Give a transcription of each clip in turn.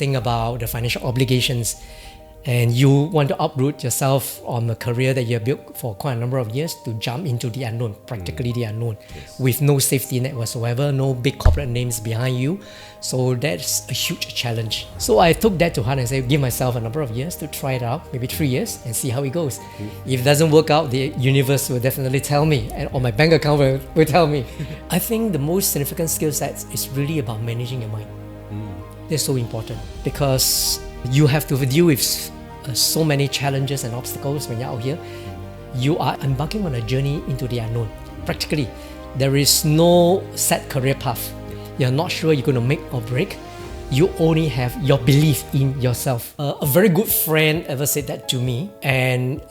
think about the financial obligations, and you want to uproot yourself on a career that you have built for quite a number of years to jump into the unknown, practically the unknown, with no safety net whatsoever, no big corporate names behind you. So that's a huge challenge. So I took that to heart and said, give myself a number of years to try it out, maybe 3 years, and see how it goes. If it doesn't work out, the universe will definitely tell me, or my bank account will tell me. I think the most significant skill sets is really about managing your mind. That's so important because you have to deal with so many challenges and obstacles when you're out here. You are embarking on a journey into the unknown. Practically, there is no set career path. You're not sure you're going to make or break. You only have your belief in yourself. A very good friend ever said that to me, and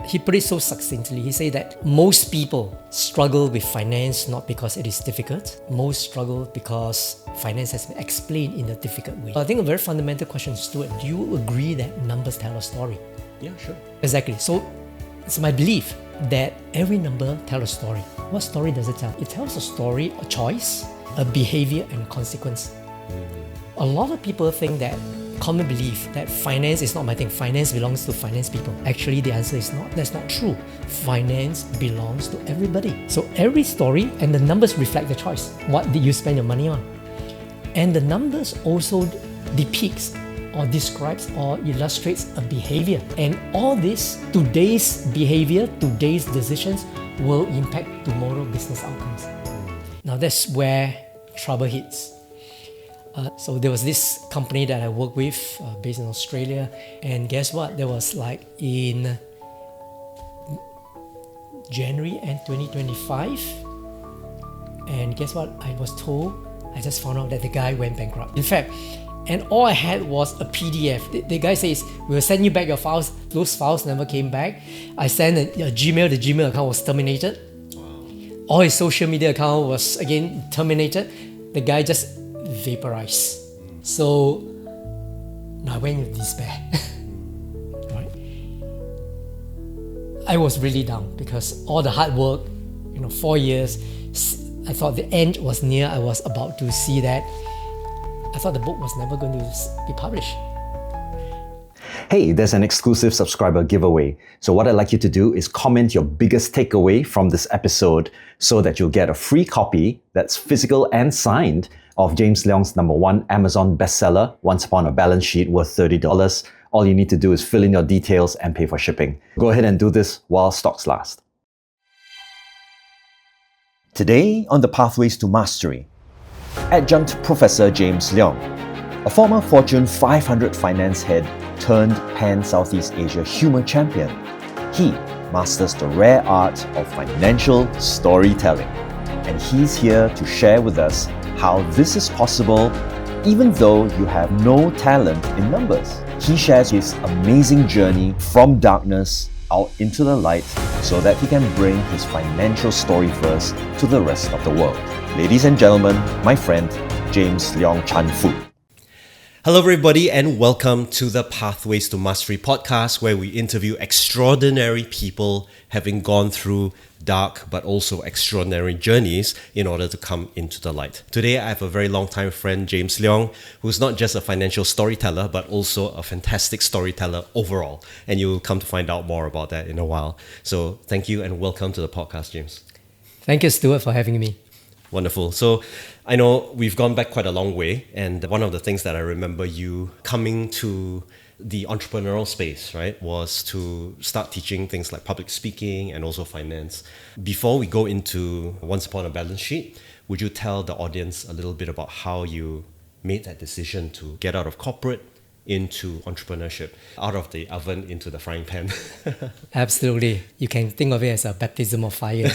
he put it so succinctly. He said that most people struggle with finance not because it is difficult. Most struggle because finance has been explained in a difficult way. I think a very fundamental question, Stuart, do you agree that numbers tell a story? Yeah, sure. Exactly. So it's my belief that every number tells a story. What story does it tell? It tells a story, a choice, a behavior, and a consequence. A lot of people think that common belief that finance is not my thing. Finance belongs to finance people. Actually, the answer is not. That's not true. Finance belongs to everybody. So every story and the numbers reflect the choice. What did you spend your money on? And the numbers also depicts or describes or illustrates a behavior. And all this, today's behavior, today's decisions will impact tomorrow's business outcomes. Now that's where trouble hits. So there was this company that I worked with based in Australia, and guess what? There was like in January and 2025, and guess what? I was told, I just found out that the guy went bankrupt. In fact, and all I had was a PDF. The guy says, we'll send you back your files. Those files never came back. I sent a Gmail, the Gmail account was terminated. All his social media account was again terminated. The guy just vaporized. So now I went into despair. Right? I was really down because all the hard work, 4 years, I thought the end was near. I was about to see that. I thought the book was never going to be published. Hey, there's an exclusive subscriber giveaway. So what I'd like you to do is comment your biggest takeaway from this episode so that you'll get a free copy that's physical and signed of James Leong's No.1 Amazon bestseller, Once Upon a Balance Sheet, worth $30. All you need to do is fill in your details and pay for shipping. Go ahead and do this while stocks last. Today on the Pathways to Mastery, adjunct Professor James Leong, a former Fortune 500 finance head turned Pan-Southeast Asia Humour Champion. He masters the rare art of financial storytelling, and he's here to share with us how this is possible even though you have no talent in numbers. He shares his amazing journey from darkness out into the light so that he can bring his financial story first to the rest of the world. Ladies and gentlemen, my friend, James Leong Chan Foo. Hello everybody and welcome to the Pathways to Mastery podcast, where we interview extraordinary people having gone through dark but also extraordinary journeys in order to come into the light. Today I have a very long time friend, James Leong, who's not just a financial storyteller but also a fantastic storyteller overall, and you'll come to find out more about that in a while. So thank you and welcome to the podcast, James. Thank you, Stuart, for having me. Wonderful. So I know we've gone back quite a long way, and one of the things that I remember you coming to the entrepreneurial space, right, was to start teaching things like public speaking and also finance. Before we go into Once Upon a Balance Sheet, would you tell the audience a little bit about how you made that decision to get out of corporate into entrepreneurship, out of the oven into the frying pan? Absolutely. You can think of it as a baptism of fire.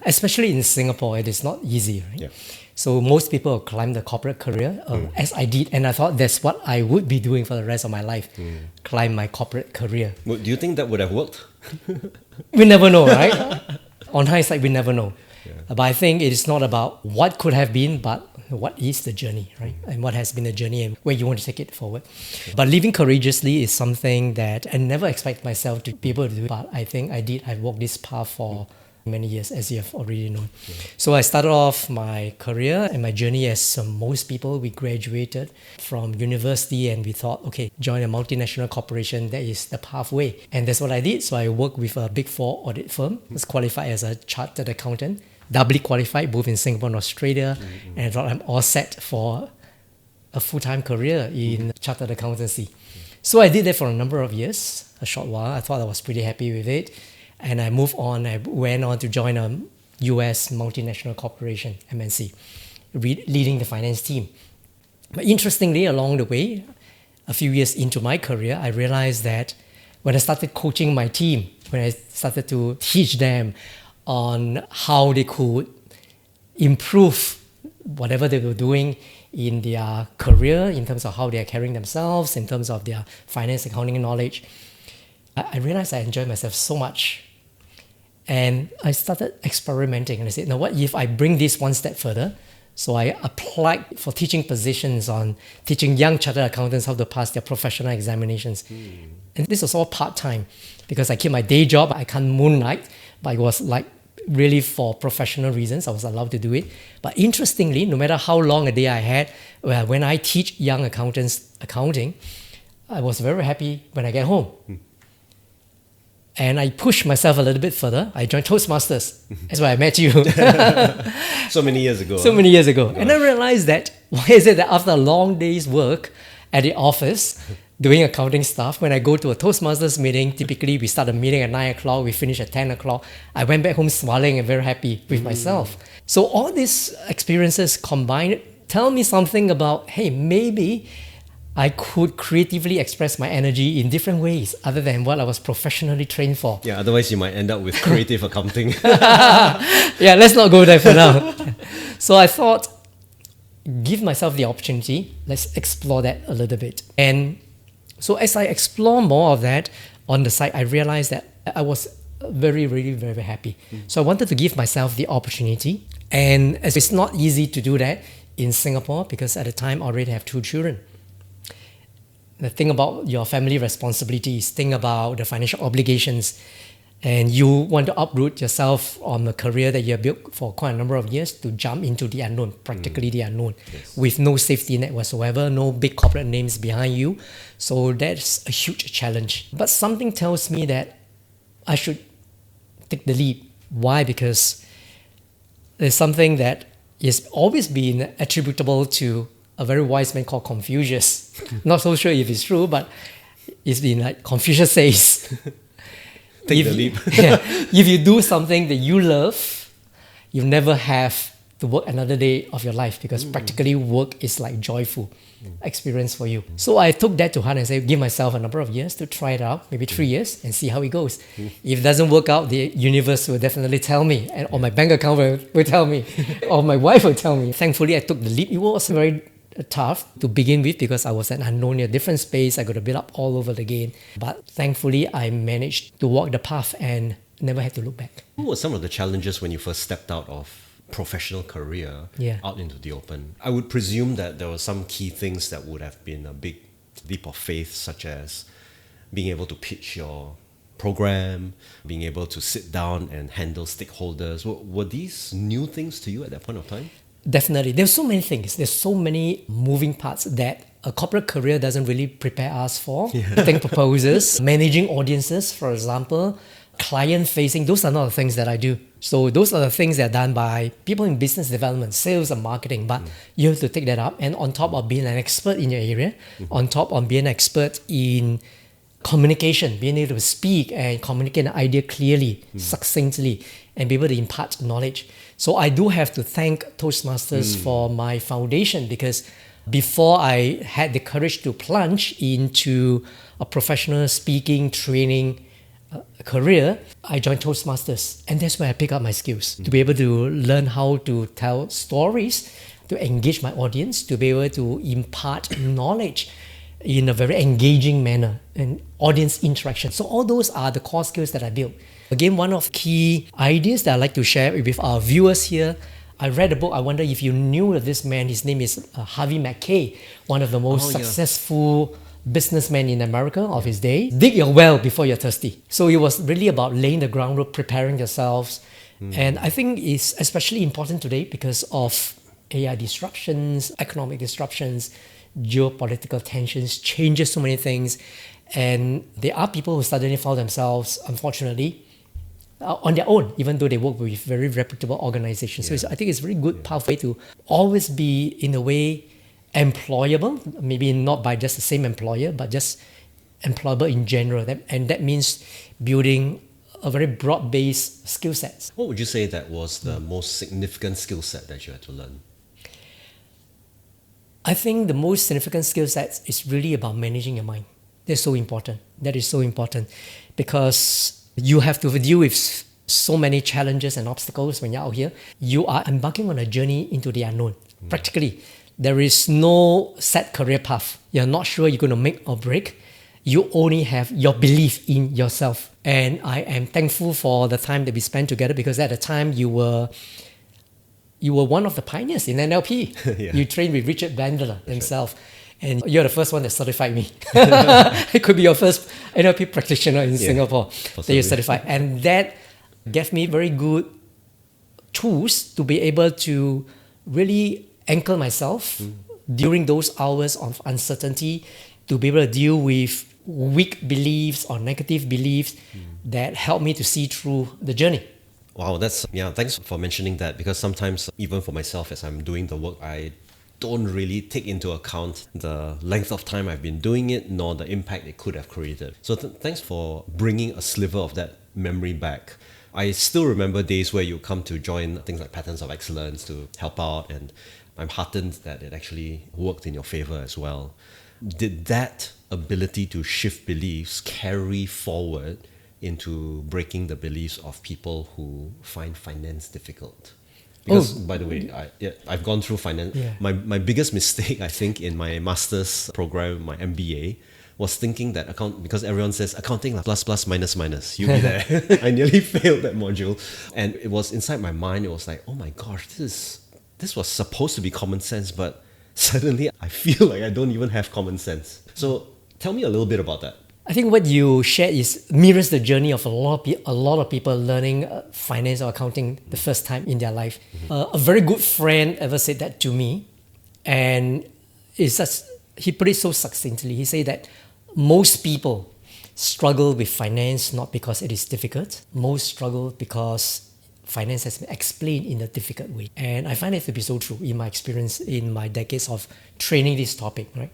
Especially in Singapore, it is not easy, right? Yeah. So most people climb the corporate career, as I did, and I thought that's what I would be doing for the rest of my life, climb my corporate career. Do you think that would have worked? We never know, right? On hindsight, we never know. Yeah. But I think it is not about what could have been, but what is the journey, right? And what has been the journey and where you want to take it forward. But living courageously is something that I never expect myself to be able to do. But I think I did. I walked this path for many years, as you have already known. So I started off my career and my journey as most people. We graduated from university and we thought, okay, join a multinational corporation, that is the pathway. And that's what I did. So I worked with a Big Four audit firm. I was qualified as a chartered accountant, doubly qualified both in Singapore and Australia. And I thought I'm all set for a full-time career in chartered accountancy. So I did that for a number of years, a short while. I thought I was pretty happy with it. And I moved on. I went on to join a US multinational corporation, MNC, leading the finance team. But interestingly, along the way, a few years into my career, I realized that when I started coaching my team, when I started to teach them on how they could improve whatever they were doing in their career, in terms of how they are carrying themselves, in terms of their finance, accounting knowledge, I realized I enjoyed myself so much. And I started experimenting and I said, now what if I bring this one step further? So I applied for teaching positions on teaching young chartered accountants how to pass their professional examinations. And this was all part-time because I keep my day job. I can't moonlight, but it was like really for professional reasons. I was allowed to do it. But interestingly, no matter how long a day I had, when I teach young accountants accounting, I was very happy when I get home. And I pushed myself a little bit further. I joined Toastmasters. That's why I met you. So many years ago. So many years ago. And I realized that, why is it that after a long day's work at the office, doing accounting stuff, when I go to a Toastmasters meeting, typically we start a meeting at 9 o'clock, we finish at 10 o'clock. I went back home smiling and very happy with myself. So all these experiences combined tell me something about, hey, maybe I could creatively express my energy in different ways other than what I was professionally trained for. Yeah, otherwise you might end up with creative accounting. Yeah, let's not go there for now. So I thought, give myself the opportunity, let's explore that a little bit. And so as I explore more of that on the side, I realized that I was very, really, very, very happy. So I wanted to give myself the opportunity. And as it's not easy to do that in Singapore because at the time I already have 2 children. Think about your family responsibilities, think about the financial obligations, and you want to uproot yourself on a career that you have built for quite a number of years to jump into the unknown, practically the unknown, with no safety net whatsoever, no big corporate names behind you. So that's a huge challenge. But something tells me that I should take the leap. Why? Because there's something that is always been attributable to a very wise man called Confucius. Not so sure if it's true, but it's been like Confucius says, Take the leap. if you do something that you love, you never have to work another day of your life because practically work is like joyful experience for you. So I took that to heart and said, give myself a number of years to try it out, maybe 3 years, and see how it goes. If it doesn't work out, the universe will definitely tell me, or my bank account will tell me, or my wife will tell me. Thankfully, I took the leap. It was very tough to begin with because I was an unknown in a different space. I got to build up all over again. But thankfully, I managed to walk the path and never had to look back. What were some of the challenges when you first stepped out of professional career out into the open? I would presume that there were some key things that would have been a big leap of faith, such as being able to pitch your program, being able to sit down and handle stakeholders. Were these new things to you at that point of time? Definitely. There's so many things. There's so many moving parts that a corporate career doesn't really prepare us for. Think proposals, managing audiences, for example, client facing. Those are not the things that I do. So those are the things that are done by people in business development, sales and marketing. But you have to take that up. And on top of being an expert in your area, on top of being an expert in communication, being able to speak and communicate an idea clearly, succinctly, and be able to impart knowledge. So I do have to thank Toastmasters for my foundation because before I had the courage to plunge into a professional speaking, training career, I joined Toastmasters. And that's where I pick up my skills to be able to learn how to tell stories, to engage my audience, to be able to impart knowledge in a very engaging manner and audience interaction. So all those are the core skills that I built. Again, one of the key ideas that I like to share with our viewers here, I read a book. I wonder if you knew of this man. His name is Harvey Mackay, one of the most successful businessmen in America of his day. Dig your well before you're thirsty. So it was really about laying the groundwork, preparing yourselves, And I think it's especially important today because of AI disruptions, economic disruptions, geopolitical tensions, changes so many things. And there are people who suddenly found themselves, unfortunately, on their own, even though they work with very reputable organizations. So I think it's a very good pathway to always be, in a way, employable, maybe not by just the same employer, but just employable in general. And that means building a very broad-based skill set. What would you say that was the most significant skill set that you had to learn? I think the most significant skill set is really about managing your mind. That's so important. That is so important because you have to deal with so many challenges and obstacles when you're out here. You are embarking on a journey into the unknown. Practically, there is no set career path. You're not sure you're going to make or break. You only have your belief in yourself. And I am thankful for the time that we spent together because at the time you were one of the pioneers in NLP. Yeah. You trained with Richard Bandler himself. And you're the first one that certified me. It could be your first NLP practitioner in Singapore that you certified. And that gave me very good tools to be able to really anchor myself during those hours of uncertainty, to be able to deal with weak beliefs or negative beliefs that help me to see through the journey. Wow, thanks for mentioning that, because sometimes, even for myself, as I'm doing the work, I don't really take into account the length of time I've been doing it, nor the impact it could have created. So thanks for bringing a sliver of that memory back. I still remember days where you come to join things like Patterns of Excellence to help out, and I'm heartened that it actually worked in your favor as well. Did that ability to shift beliefs carry forward into breaking the beliefs of people who find finance difficult? Because, by the way, I've gone through finance. Yeah. My biggest mistake, I think, in my master's program, my MBA, was thinking that because everyone says accounting like plus, minus, you'll be there. I nearly failed that module. And it was inside my mind, it was like, oh my gosh, this was supposed to be common sense, but suddenly I feel like I don't even have common sense. So tell me a little bit about that. I think what you shared mirrors the journey of a lot of people learning finance or accounting the first time in their life. A very good friend ever said that to me, and he put it so succinctly. He said that most people struggle with finance not because it is difficult. Most struggle because finance has been explained in a difficult way. And I find it to be so true in my experience, in my decades of training this topic, right?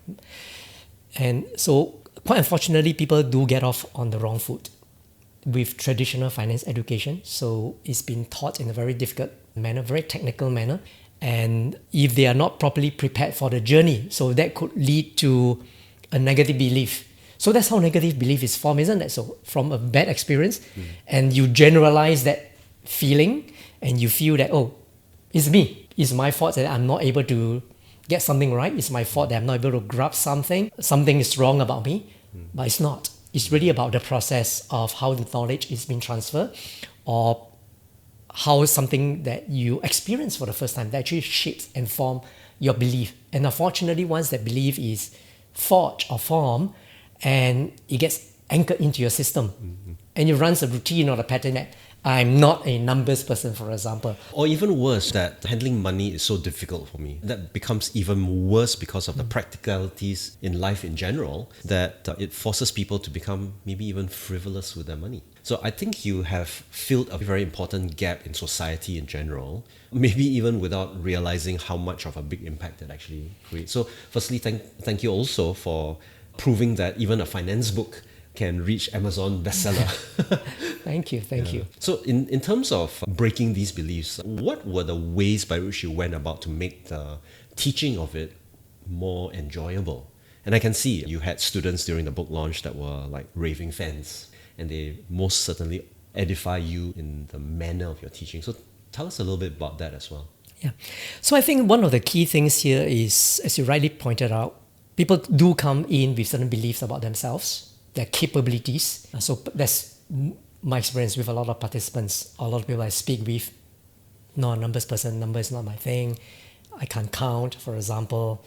And so, quite unfortunately, people do get off on the wrong foot with traditional finance education. So it's been taught in a very difficult manner, very technical manner. And if they are not properly prepared for the journey, so that could lead to a negative belief. So that's how negative belief is formed, isn't it? So from a bad experience, and you generalize that feeling, and you feel that, oh, it's me. It's my fault that I'm not able to get something right. It's my fault that I'm not able to grab something. Something is wrong about me. But it's not. It's really about the process of how the knowledge is being transferred, or how something that you experience for the first time that actually shapes and form your belief. And unfortunately, once that belief is forged or formed, and it gets anchored into your system, and it runs a routine or a pattern that I'm not a numbers person, for example. Or even worse, that handling money is so difficult for me. That becomes even worse because of the practicalities in life in general, that it forces people to become maybe even frivolous with their money. So I think you have filled a very important gap in society in general, maybe even without realizing how much of a big impact it actually creates. So firstly, thank you also for proving that even a finance book can reach Amazon bestseller. Thank you. So in terms of breaking these beliefs, what were the ways by which you went about to make the teaching of it more enjoyable? And I can see you had students during the book launch that were like raving fans, and they most certainly edify you in the manner of your teaching. So tell us a little bit about that as well. Yeah. So I think one of the key things here is, as you rightly pointed out, people do come in with certain beliefs about themselves, their capabilities. So that's my experience with a lot of participants. A lot of people I speak with, not a numbers person, number is not my thing. I can't count, for example.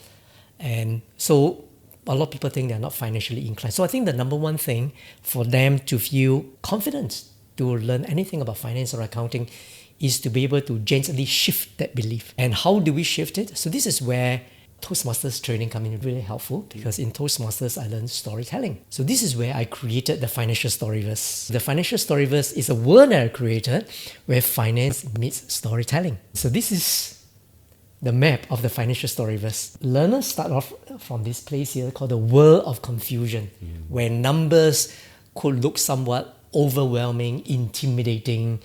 And so a lot of people think they're not financially inclined. So I think the number one thing for them to feel confident to learn anything about finance or accounting is to be able to gently shift that belief. And how do we shift it? So this is where Toastmasters training come in really helpful, because in Toastmasters I learned storytelling. So this is where I created the Financial Storyverse. The Financial Storyverse is a world that I created where finance meets storytelling. So this is the map of the Financial Storyverse. Learners start off from this place here called the world of confusion, where numbers could look somewhat overwhelming, intimidating,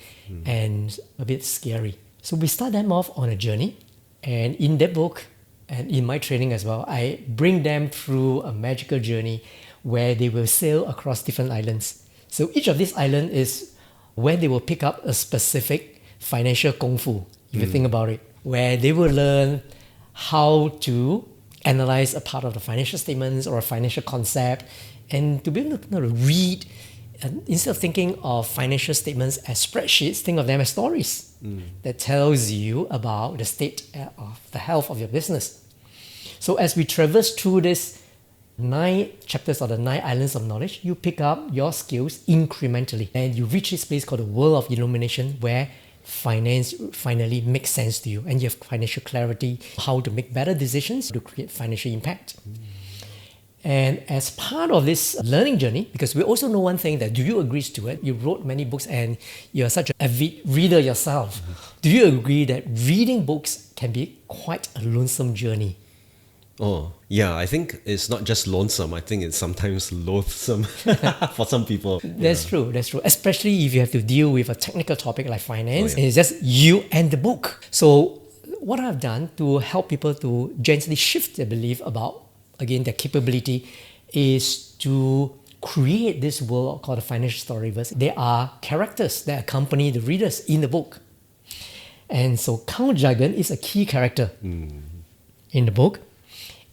and a bit scary. So we start them off on a journey, and in that book, and in my training as well, I bring them through a magical journey where they will sail across different islands. So each of these islands is where they will pick up a specific financial kung fu, if you think about it, where they will learn how to analyze a part of the financial statements or a financial concept, and to be able to read. And instead of thinking of financial statements as spreadsheets, think of them as stories that tells you about the state of the health of your business. So as we traverse through this 9 chapters or the 9 islands of knowledge, you pick up your skills incrementally, and you reach this place called the world of illumination, where finance finally makes sense to you, and you have financial clarity, how to make better decisions to create financial impact. And as part of this learning journey, because we also know one thing, that do you agree, Stuart? You wrote many books and you're such an avid reader yourself. Do you agree that reading books can be quite a lonesome journey? Oh, yeah, I think it's not just lonesome. I think it's sometimes loathsome for some people. That's true. Especially if you have to deal with a technical topic like finance, and it's just you and the book. So what I've done to help people to gently shift their belief about, again, their capability, is to create this world called the Financial Storyverse. There are characters that accompany the readers in the book. And so Count Jargon is a key character in the book.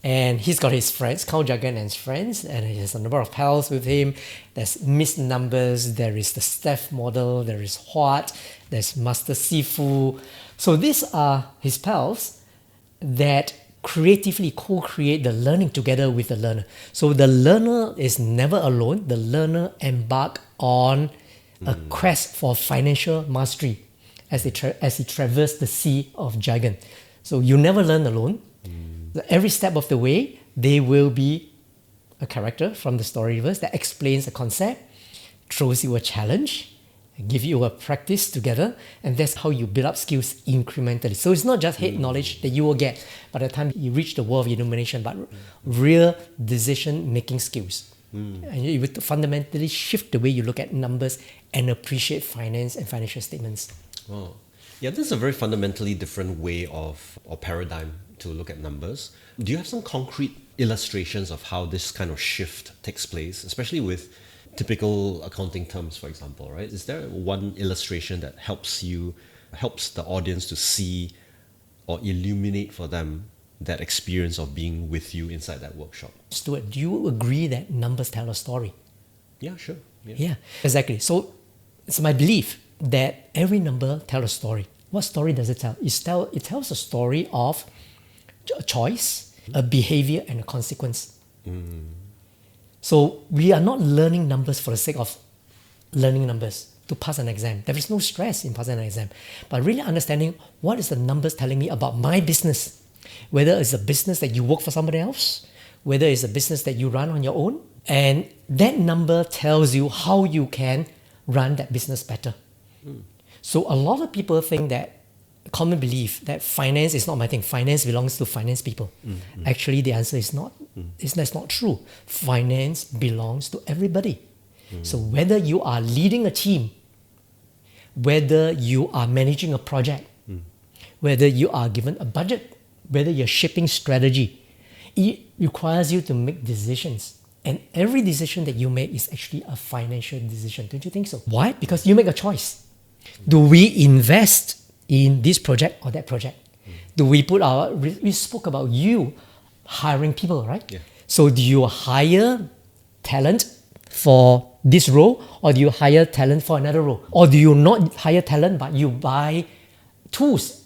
And he's got his friends, Count Jargon and his friends, and he has a number of pals with him. There's Miss Numbers, there is the Steph model, there is Huat, there's Master Sifu. So these are his pals that creatively co-create the learning together with the learner. So the learner is never alone. The learner embark on a quest for financial mastery as he traverse the sea of jargon. So you never learn alone. Every step of the way, there will be a character from the Storyverse that explains a concept, throws you a challenge, give you a practice together, and that's how you build up skills incrementally. So it's not just head knowledge that you will get by the time you reach the world of illumination, but real decision-making skills. And you would fundamentally shift the way you look at numbers and appreciate finance and financial statements. Oh, yeah, this is a very fundamentally different way of, or paradigm to look at numbers. Do you have some concrete illustrations of how this kind of shift takes place, especially with typical accounting terms, for example, right? Is there one illustration that helps the audience to see or illuminate for them that experience of being with you inside that workshop? Stuart, do you agree that numbers tell a story? Yeah, sure. Yeah, exactly. So it's my belief that every number tells a story. What story does it tell? It tells a story of a choice, a behavior, and a consequence. So we are not learning numbers for the sake of learning numbers to pass an exam. There is no stress in passing an exam, but really understanding what is the numbers telling me about my business, whether it's a business that you work for somebody else, whether it's a business that you run on your own, and that number tells you how you can run that business better. So a lot of people think that, common belief that finance is not my thing. Finance belongs to finance people. Actually, the answer is not. That's not true. Finance belongs to everybody. So whether you are leading a team, whether you are managing a project, whether you are given a budget, whether you're shipping strategy, it requires you to make decisions. And every decision that you make is actually a financial decision. Don't you think so? Why? Because you make a choice. Do we invest in this project or that project? Do we we spoke about you hiring people, right? Yeah. So do you hire talent for this role, or do you hire talent for another role? Or do you not hire talent, but you buy tools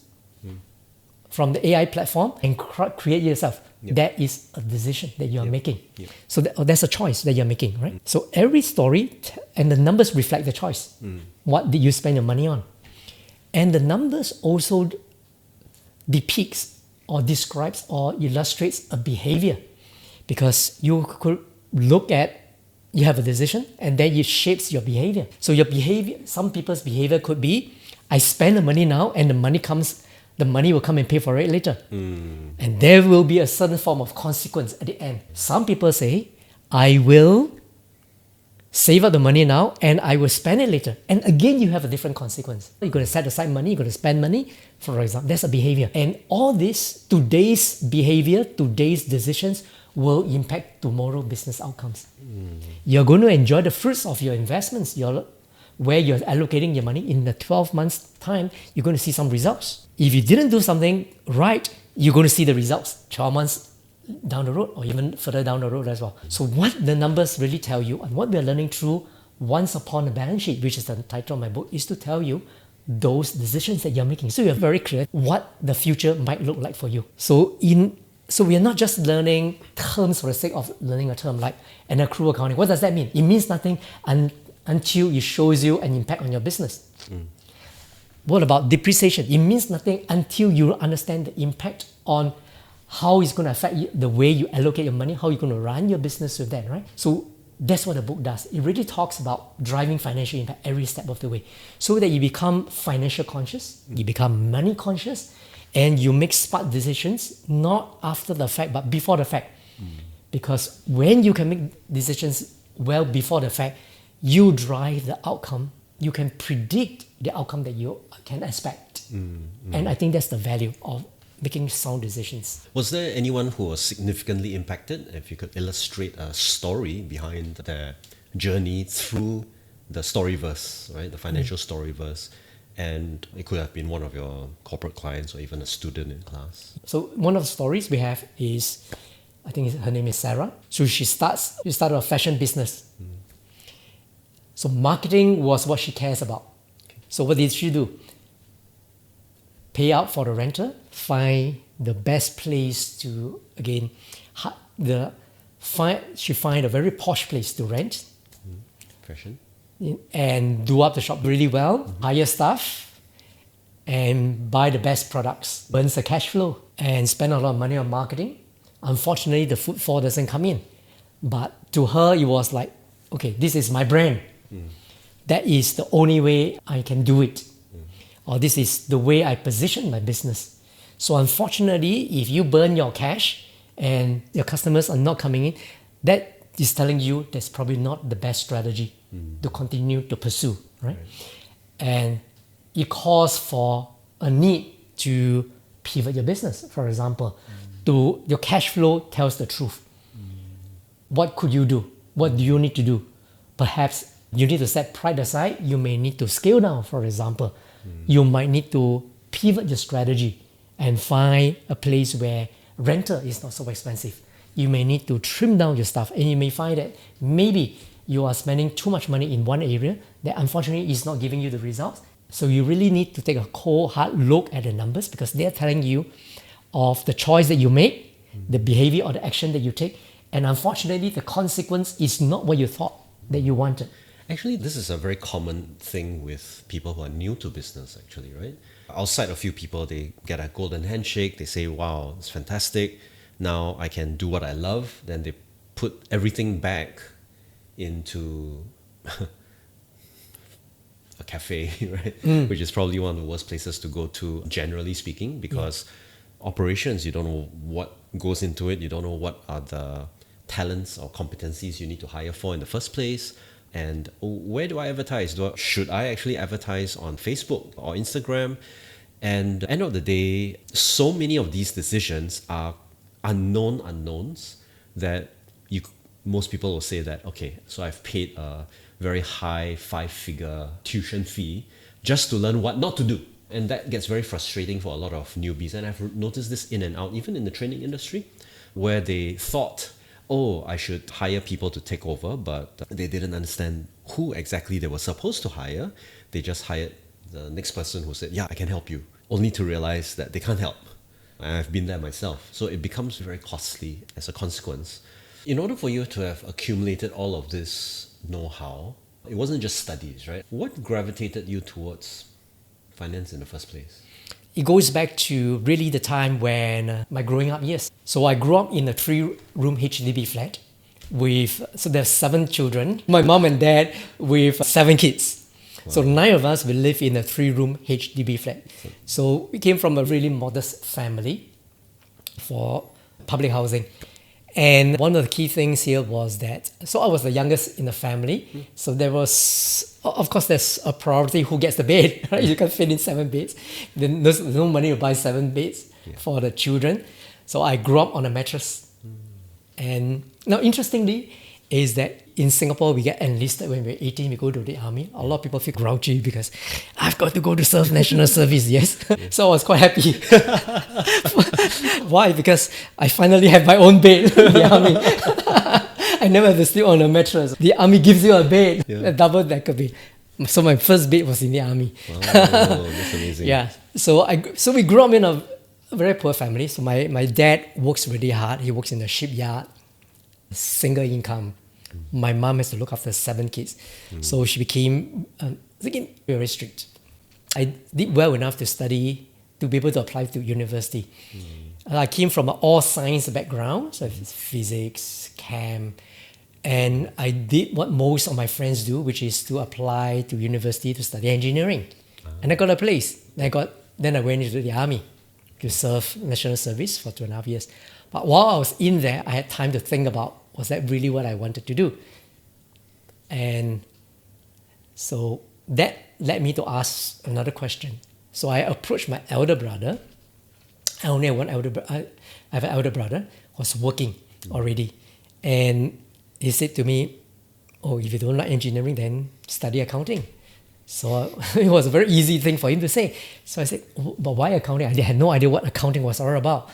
from the AI platform and create yourself? Yep. That is a decision that you are making. Yep. So that's a choice that you're making, right? So every story and the numbers reflect the choice. What did you spend your money on? And the numbers also depicts or describes or illustrates a behavior, because you could look at, you have a decision and then it shapes your behavior. So your behavior, some people's behavior could be, I spend the money now and the money will come and pay for it later. And there will be a certain form of consequence at the end. Some people say, I will save up the money now and I will spend it later. And again, you have a different consequence. You're going to set aside money, you're going to spend money, for example. That's a behavior. And all this, today's behavior, today's decisions will impact tomorrow business outcomes. You're going to enjoy the fruits of your investments, where you're allocating your money in the 12 months time, you're going to see some results. If you didn't do something right, you're going to see the results 12 months down the road or even further down the road as well. So what the numbers really tell you, and what we're learning through Once Upon a Balance Sheet, which is the title of my book, is to tell you those decisions that you're making. So you're very clear what the future might look like for you. So we are not just learning terms for the sake of learning a term like an accrual accounting. What does that mean? It means nothing until it shows you an impact on your business. What about depreciation? It means nothing until you understand the impact on how it's going to affect you, the way you allocate your money, how you're going to run your business with that, right? So that's what the book does. It really talks about driving financial impact every step of the way, so that you become financial conscious, you become money conscious, and you make smart decisions, not after the fact, but before the fact. Because when you can make decisions well before the fact, you drive the outcome. You can predict the outcome that you can expect. And I think that's the value of making sound decisions. Was there anyone who was significantly impacted? If you could illustrate a story behind their journey through the storyverse, right? The financial storyverse. And it could have been one of your corporate clients or even a student in class. So one of the stories we have is, I think her name is Sarah. So she started a fashion business. So marketing was what she cares about. So what did she do? Pay out for the renter, find the best place to, again, she find a very posh place to rent. Fashion. And do up the shop really well, hire staff, and buy the best products. Burns the cash flow and spend a lot of money on marketing. Unfortunately, the footfall doesn't come in. But to her, it was like, okay, this is my brand. That is the only way I can do it. Or this is the way I position my business. So unfortunately, if you burn your cash and your customers are not coming in, that is telling you that's probably not the best strategy to continue to pursue, right? And it calls for a need to pivot your business, for example. Your cash flow tells the truth. What could you do? What do you need to do? Perhaps you need to set pride aside. You may need to scale down, for example. You might need to pivot your strategy and find a place where rental is not so expensive. You may need to trim down your stuff, and you may find that maybe you are spending too much money in one area that unfortunately is not giving you the results. So you really need to take a cold, hard look at the numbers, because they're telling you of the choice that you make, the behavior or the action that you take, and unfortunately the consequence is not what you thought that you wanted. Actually, this is a very common thing with people who are new to business, actually, right? Outside a few people, they get a golden handshake, they say, wow, it's fantastic, now I can do what I love. Then they put everything back into a cafe, right? Which is probably one of the worst places to go to, generally speaking, because operations, you don't know what goes into it, you don't know what are the talents or competencies you need to hire for in the first place. And where do I advertise? Should I actually advertise on Facebook or Instagram? And at the end of the day, so many of these decisions are unknowns that most people will say that, okay, so I've paid a very high 5-figure tuition fee just to learn what not to do. And that gets very frustrating for a lot of newbies. And I've noticed this in and out, even in the training industry, where they thought, oh, I should hire people to take over, but they didn't understand who exactly they were supposed to hire. They just hired the next person who said, yeah, I can help you, only to realize that they can't help. I've been there myself. So it becomes very costly as a consequence. In order for you to have accumulated all of this know-how, it wasn't just studies, right? What gravitated you towards finance in the first place? It goes back to really the time when my growing up years. So I grew up in a 3-room HDB flat so there's 7 children. My mom and dad with 7 kids. Wow. So 9 of us, we live in a 3-room HDB flat. So we came from a really modest family for public housing. And one of the key things here was that, so I was the youngest in the family. So there was, of course, there's a priority who gets the bed, right? You can fit in 7 beds. Then there's no money to buy 7 beds for the children. So I grew up on a mattress. And now, interestingly, is that in Singapore, we get enlisted when we're 18, we go to the army. A lot of people feel grouchy because I've got to go to serve national service, yes. So I was quite happy. Why? Because I finally have my own bed in the army. I never have to sleep on a mattress. The army gives you a bed, a double-decker bed. So my first bed was in the army. Wow, that's amazing. Yeah. So we grew up in a very poor family. So my dad works really hard. He works in the shipyard, single income. My mom has to look after 7 kids. So she became very strict. I did well enough to study, to be able to apply to university. I came from an all-science background, so physics, chem, and I did what most of my friends do, which is to apply to university to study engineering. And I got a place. Then I went into the army to serve national service for 2.5 years. But while I was in there, I had time to think about, was that really what I wanted to do? And so that led me to ask another question. So I approached my elder brother. I only have one elder brother. I have an elder brother who was working already. And he said to me, oh, if you don't like engineering, then study accounting. So it was a very easy thing for him to say. So I said, oh, but why accounting? I had no idea what accounting was all about.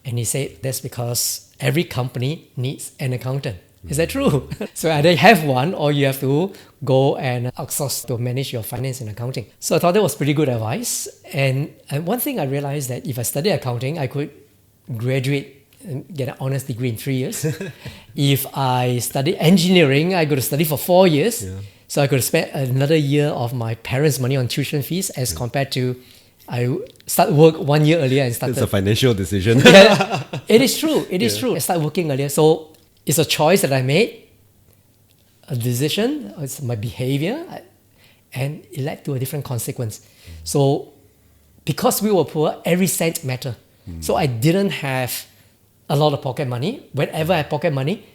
And he said, that's because every company needs an accountant. Is that true? So either you have one or you have to go and outsource to manage your finance and accounting. So I thought that was pretty good advice. And one thing I realized that if I study accounting, I could graduate and get an honors degree in 3 years. If I study engineering, I go to study for 4 years. Yeah. So I could spend another year of my parents' money on tuition fees as compared to I start work 1 year earlier and started. It's a financial decision. Yeah, it is true. It is true. I started working earlier. So it's a choice that I made, a decision, it's my behavior, and it led to a different consequence. So because we were poor, every cent mattered. So I didn't have a lot of pocket money. Whenever I had pocket money,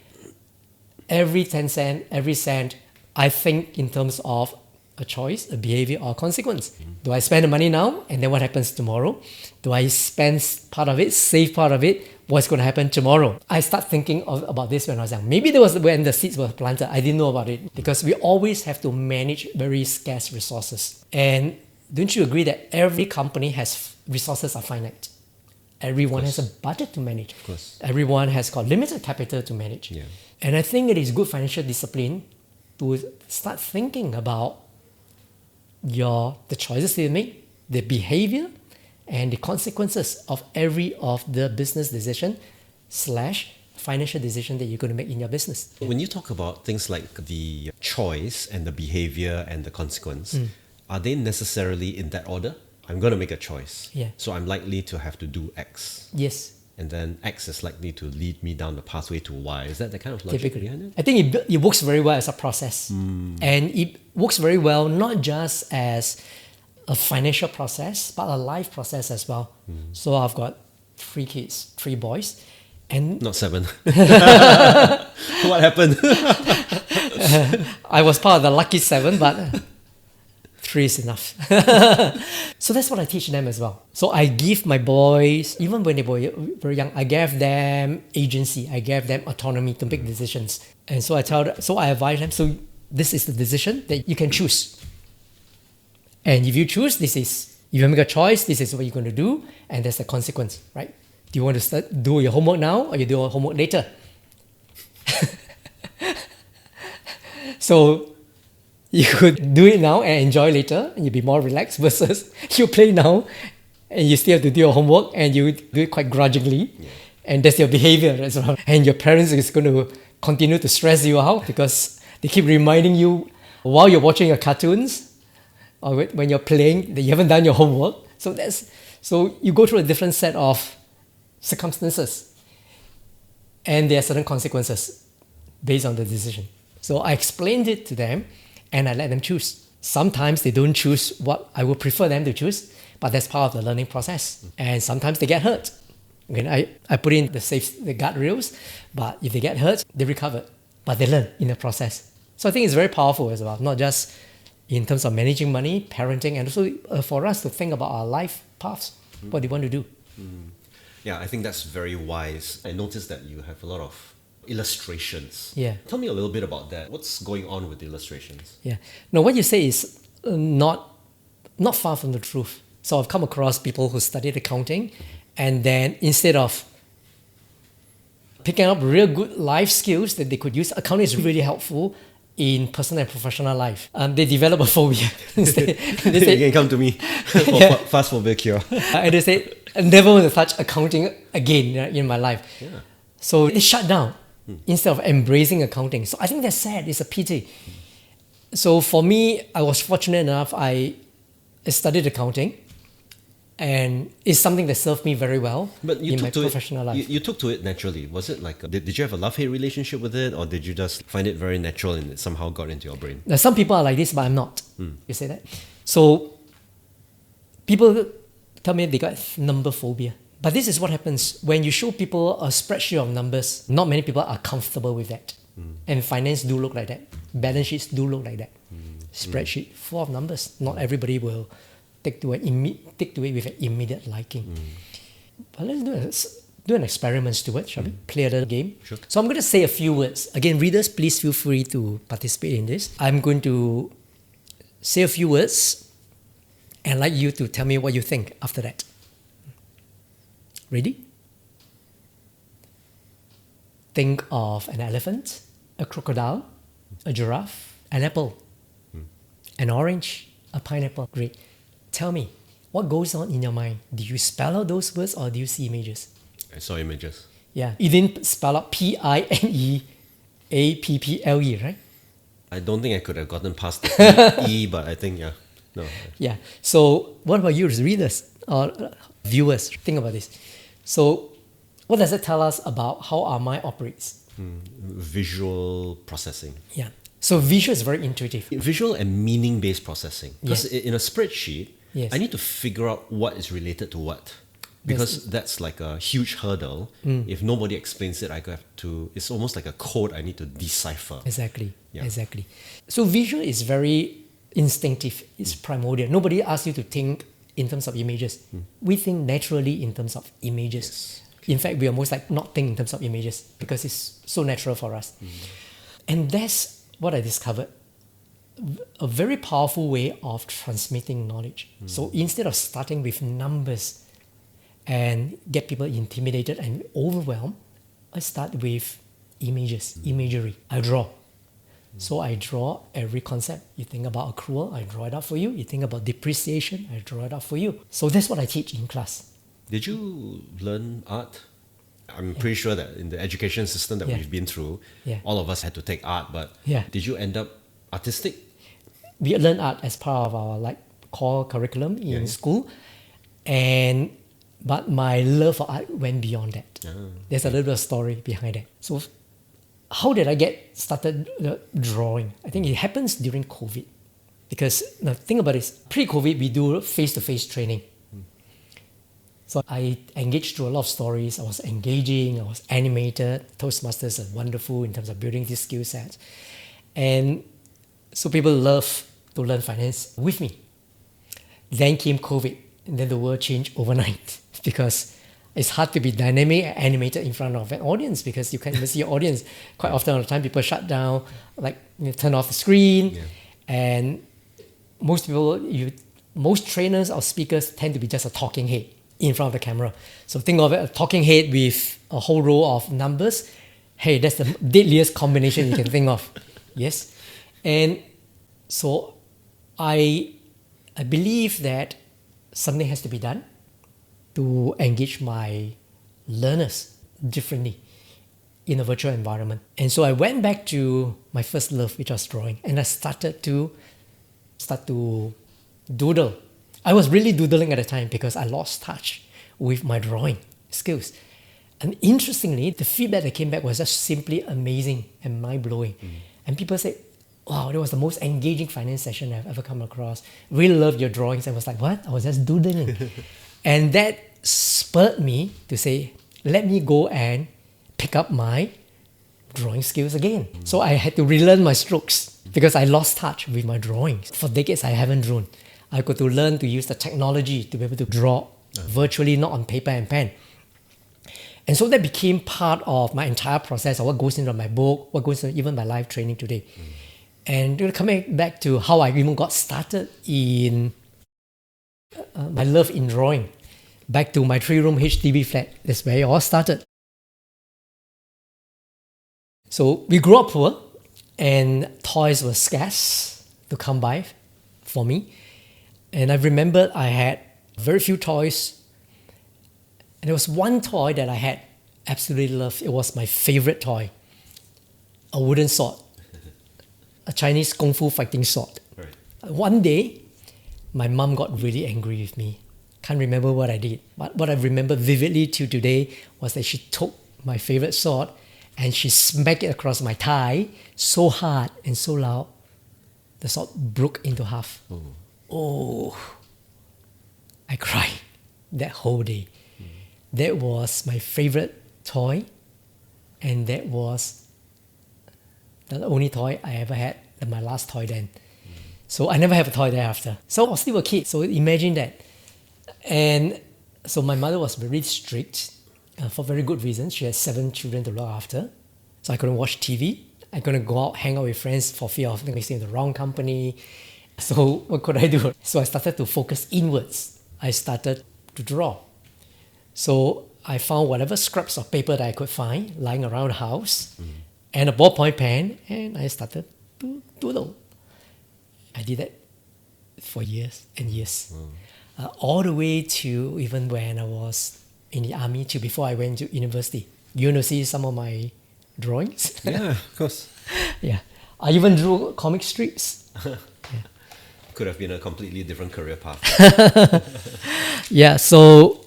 every 10 cent, every cent, I think in terms of a choice, a behavior, or a consequence. Do I spend the money now? And then what happens tomorrow? Do I spend part of it, save part of it? What's going to happen tomorrow? I start thinking about this when I was young. Maybe there was when the seeds were planted. I didn't know about it because we always have to manage very scarce resources. And don't you agree that every company has resources are finite? Everyone has a budget to manage. Of course. Everyone has got limited capital to manage. Yeah. And I think it is good financial discipline to start thinking about the choices you make, the behavior, and the consequences of every of the business decision / financial decision that you're going to make in your business. When you talk about things like the choice and the behavior and the consequence, are they necessarily in that order? I'm going to make a choice. Yeah. So I'm likely to have to do X. Yes. And then X is likely to lead me down the pathway to Y. Is that the kind of logic Typically behind it? I think it works very well as a process. And it works very well not just as a financial process, but a life process as well. So I've got 3 kids, 3 boys. And not 7. What happened? I was part of the lucky 7, but 3 is enough. So that's what I teach them as well. So I give my boys, even when they were very young, I gave them agency. I gave them autonomy to make decisions. And so I advise them, so this is the decision that you can choose. And if you choose, if you make a choice, this is what you're going to do, and there's the consequence, right? Do you want to do your homework now, or you do your homework later? So you could do it now and enjoy later, and you'll be more relaxed, versus you play now and you still have to do your homework and you do it quite grudgingly. Yeah. And that's your behavior as well. And your parents is going to continue to stress you out because they keep reminding you while you're watching your cartoons or when you're playing, that you haven't done your homework. So you go through a different set of circumstances, and there are certain consequences based on the decision. So I explained it to them, and I let them choose. Sometimes they don't choose what I would prefer them to choose, but that's part of the learning process. And sometimes they get hurt. I put in the guardrails, but if they get hurt, they recover. But they learn in the process. So I think it's very powerful as well, not just in terms of managing money, parenting, and also for us to think about our life paths, what do you want to do. Yeah, I think that's very wise. I noticed that you have a lot of illustrations. Yeah. Tell me a little bit about that. What's going on with the illustrations? Yeah. No, what you say is not far from the truth. So I've come across people who studied accounting, and then instead of picking up real good life skills that they could use, accounting is really helpful in personal and professional life. They develop a phobia. They say, You can come to me for fast phobia cure. and they say, I never want to touch accounting again in my life. Yeah. So they shut down instead of embracing accounting. So I think that's sad. It's a pity. So for me, I was fortunate enough. I studied accounting, and it's something that served me very well in my professional life. You took to it naturally. Was it like, did you have a love-hate relationship with it, or did you just find it very natural and it somehow got into your brain? Now, some people are like this, but I'm not. You say that? So people tell me they got number phobia. But this is what happens when you show people a spreadsheet of numbers. Not many people are comfortable with that. And finance do look like that. Balance sheets do look like that. Spreadsheet full of numbers. Not everybody will take to it with an immediate liking. But let's do an experiment, Stuart, shall we? Play a little game. Sure. So I'm going to say a few words. Again, readers, please feel free to participate in this. I'm going to say a few words and I'd like you to tell me what you think after that. Ready? Think of an elephant, a crocodile, a giraffe, an apple, an orange, a pineapple. Great. Tell me, what goes on in your mind? Do you spell out those words or do you see images? I saw images. Yeah. You didn't spell out Pineapple, right? I don't think I could have gotten past the E, but I think, yeah. No. Yeah. So what about you as readers or viewers? Think about this. So what does it tell us about how our mind operates? Visual processing. Yeah. So visual is very intuitive. Visual and meaning-based processing. Because in a spreadsheet, Yes. I need to figure out what is related to what. Because that's like a huge hurdle. If nobody explains it, I have to, it's almost like a code I need to decipher. Exactly. Yeah. Exactly. So visual is very instinctive. It's primordial. Nobody asks you to think in terms of images. We think naturally in terms of images. Yes. In fact, we are most like not think in terms of images because it's so natural for us. And that's what I discovered. A very powerful way of transmitting knowledge. So instead of starting with numbers and get people intimidated and overwhelmed, I start with images, imagery. I draw. So I draw every concept. You think about accrual, I draw it up for you. You think about depreciation, I draw it up for you. So that's what I teach in class. Did you learn art? I'm pretty sure that in the education system that we've been through, all of us had to take art, but did you end up artistic? We learn art as part of our core curriculum in school, but my love for art went beyond that. There's a little bit of story behind that. So how did I get started drawing? I think it happens during COVID. Because now think about this, pre-COVID we do face-to-face training. So I engaged through a lot of stories. I was engaging, I was animated. Toastmasters are wonderful in terms of building these skill sets. And so people love to learn finance with me. Then came COVID, and then the world changed overnight because it's hard to be dynamic and animated in front of an audience because you can't even see your audience. Quite often all the time, people shut down, turn off the screen, and most trainers or speakers tend to be just a talking head in front of the camera. So think of it, a talking head with a whole row of numbers. Hey, that's the deadliest combination you can think of. Yes. And so I believe that something has to be done to engage my learners differently in a virtual environment. And so I went back to my first love, which was drawing, and I started to doodle. I was really doodling at the time because I lost touch with my drawing skills. And interestingly, the feedback that came back was just simply amazing and mind-blowing. And people said, wow, that was the most engaging finance session I've ever come across. Really loved your drawings. I was like, what? I was just doodling. And that spurred me to say, let me go and pick up my drawing skills again. So I had to relearn my strokes because I lost touch with my drawings. For decades, I haven't drawn. I got to learn to use the technology to be able to draw virtually, not on paper and pen. And so that became part of my entire process of what goes into my book, what goes into even my live training today. And coming back to how I even got started in my love in drawing, back to my 3-room HDB flat. That's where it all started. So we grew up poor, and toys were scarce to come by for me. And I remember I had very few toys. And there was one toy that I had absolutely loved. It was my favorite toy. A wooden sword. A Chinese Kung Fu fighting sword. Right. One day, my mom got really angry with me. Can't remember what I did. But what I remember vividly to today was that she took my favorite sword and she smacked it across my thigh so hard and so loud, the sword broke into half. Oh, I cried that whole day. That was my favorite toy, and that was the only toy I ever had, and my last toy then. So I never have a toy thereafter. So I was still a kid, so imagine that. And so my mother was very strict for very good reasons. She had 7 children to look after. So I couldn't watch TV. I couldn't go out, hang out with friends for fear of mixing in the wrong company. So what could I do? So I started to focus inwards. I started to draw. So I found whatever scraps of paper that I could find lying around the house and a ballpoint pen, and I started to doodle. I did that for years and years. All the way to even when I was in the army, to before I went to university. You want to see some of my drawings? Yeah, of course. Yeah. I even drew comic strips. Could have been a completely different career path. Yeah, so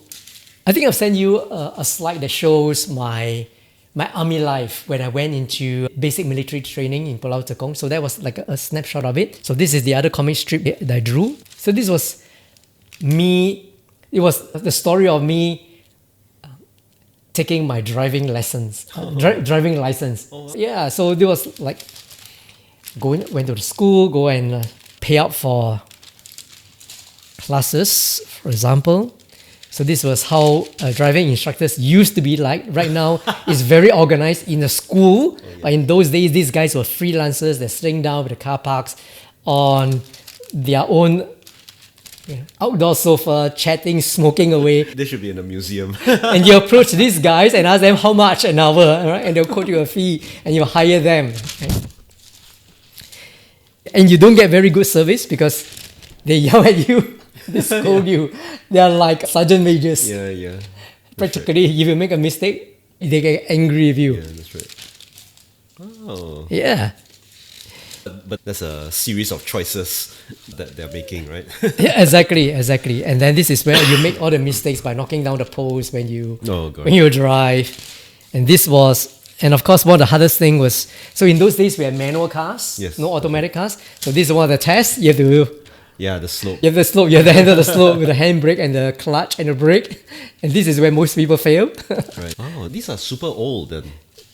I think I've sent you a slide that shows my army life when I went into basic military training in Pulau Tekong. So that was like a snapshot of it. So this is the other comic strip that I drew. So this was me. It was the story of me taking my driving lessons, driving license. Yeah, so there was like went to the school, go and pay out for classes, for example. So this was how driving instructors used to be like. Right now, it's very organized in the school. But in those days, these guys were freelancers. They're sitting down with the car parks on their own outdoor sofa, chatting, smoking away. They should be in a museum. And you approach these guys and ask them how much an hour, right? And they'll quote you a fee and you hire them. Right? And you don't get very good service because they yell at you, they scold you. They are like sergeant majors. Yeah. Practically, if you make a mistake, they get angry with you. Yeah, that's right. Oh. Yeah. But there's a series of choices that they're making, right? Yeah, exactly. And then this is where you make all the mistakes by knocking down the poles when you drive. And this was, and of course, one of the hardest thing was, so in those days we had manual cars, no automatic cars. So this is one of the tests you have to do. Yeah, the slope. You have the slope. You have to handle the slope with the handbrake and the clutch and the brake. And this is where most people fail. Right. Oh, these are super old then.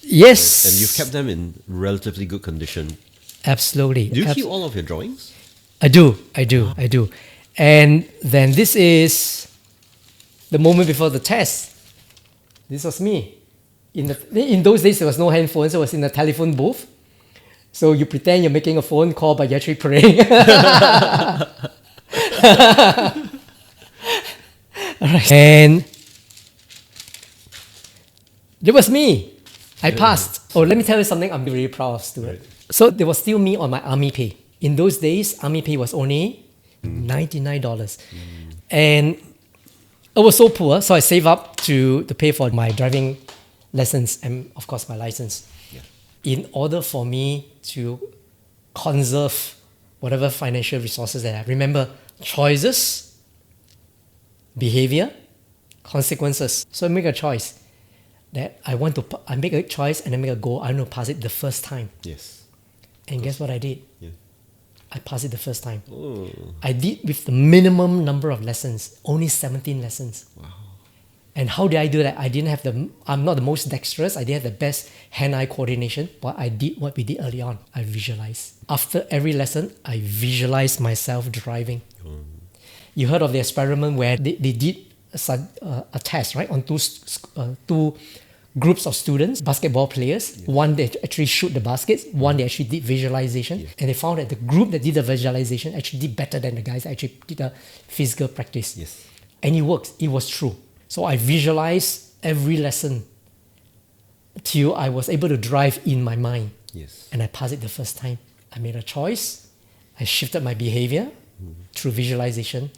Yes. And you've kept them in relatively good condition. Absolutely. Do you keep all of your drawings? I do. And then this is the moment before the test. This was me. In those days, there was no handphone, so I was in the telephone booth. So you pretend you're making a phone call, but you're actually praying. Alright. And it was me. I passed. Oh, let me tell you something I'm really proud of, Stuart. Right. So there was still me on my army pay. In those days, army pay was only $99. And I was so poor, so I saved up to pay for my driving lessons and, of course, my license. Yeah. In order for me to conserve whatever financial resources that I have. Remember, choices, behavior, consequences. So I make a choice that I make a choice and I make a goal. I want to pass it the first time. Yes. And guess what I did? Yeah. I passed it the first time. Oh. I did with the minimum number of lessons, only 17 lessons. Wow. And how did I do that? I'm not the most dexterous. I didn't have the best hand-eye coordination, but I did what we did early on. I visualized. After every lesson, I visualized myself driving. You heard of the experiment where they did a test, right, on two groups of students, basketball players. Yes. One, they actually shoot the baskets. One, they actually did visualization. Yes. And they found that the group that did the visualization actually did better than the guys that actually did the physical practice. Yes. And it works. It was true. So I visualized every lesson till I was able to drive in my mind. Yes. And I passed it the first time. I made a choice. I shifted my behavior through visualization.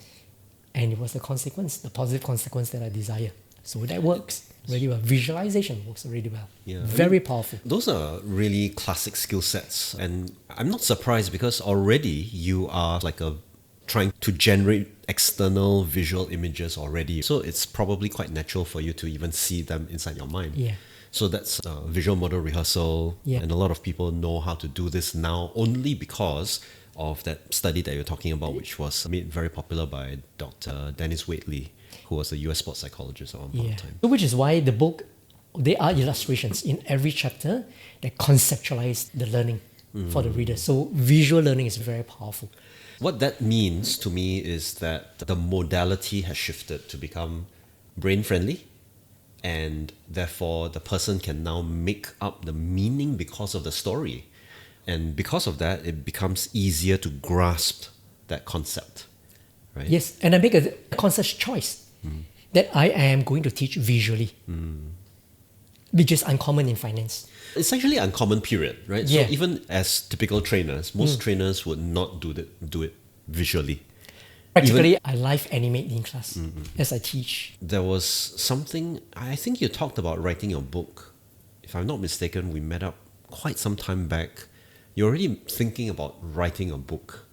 And it was the positive consequence that I desire. So that works really well. Visualization works really well. Yeah, Very powerful. Those are really classic skill sets. And I'm not surprised because already you are trying to generate external visual images already. So it's probably quite natural for you to even see them inside your mind. Yeah. So that's visual model rehearsal. Yeah. And a lot of people know how to do this now only because of that study that you're talking about, which was made very popular by Dr. Dennis Waitley, who was a US sports psychologist at one point in time. Which is why the book, there are illustrations in every chapter that conceptualize the learning for the reader. So visual learning is very powerful. What that means to me is that the modality has shifted to become brain-friendly, and therefore the person can now make up the meaning because of the story. And because of that, it becomes easier to grasp that concept, right? Yes, and I make a conscious choice that I am going to teach visually, which is uncommon in finance. It's actually an uncommon period, right? Yeah. So even as typical trainers, most trainers would not do it visually. Practically, I live animate in class as I teach. There was something, I think you talked about writing your book. If I'm not mistaken, we met up quite some time back. You're already thinking about writing a book.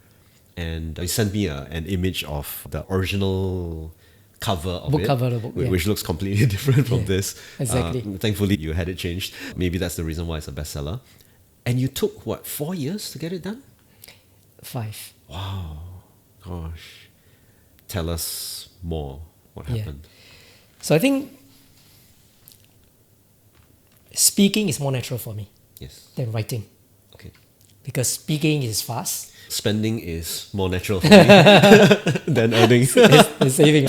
And you sent me an image of the original cover of Book it, cover of the book, which looks completely different from this. Exactly. Thankfully, you had it changed. Maybe that's the reason why it's a bestseller. And you took, 4 years to get it done? 5. Wow. Gosh. Tell us more. What happened? So I think speaking is more natural for me than writing. Okay. Because speaking is fast. Spending is more natural for me than earning. It's saving.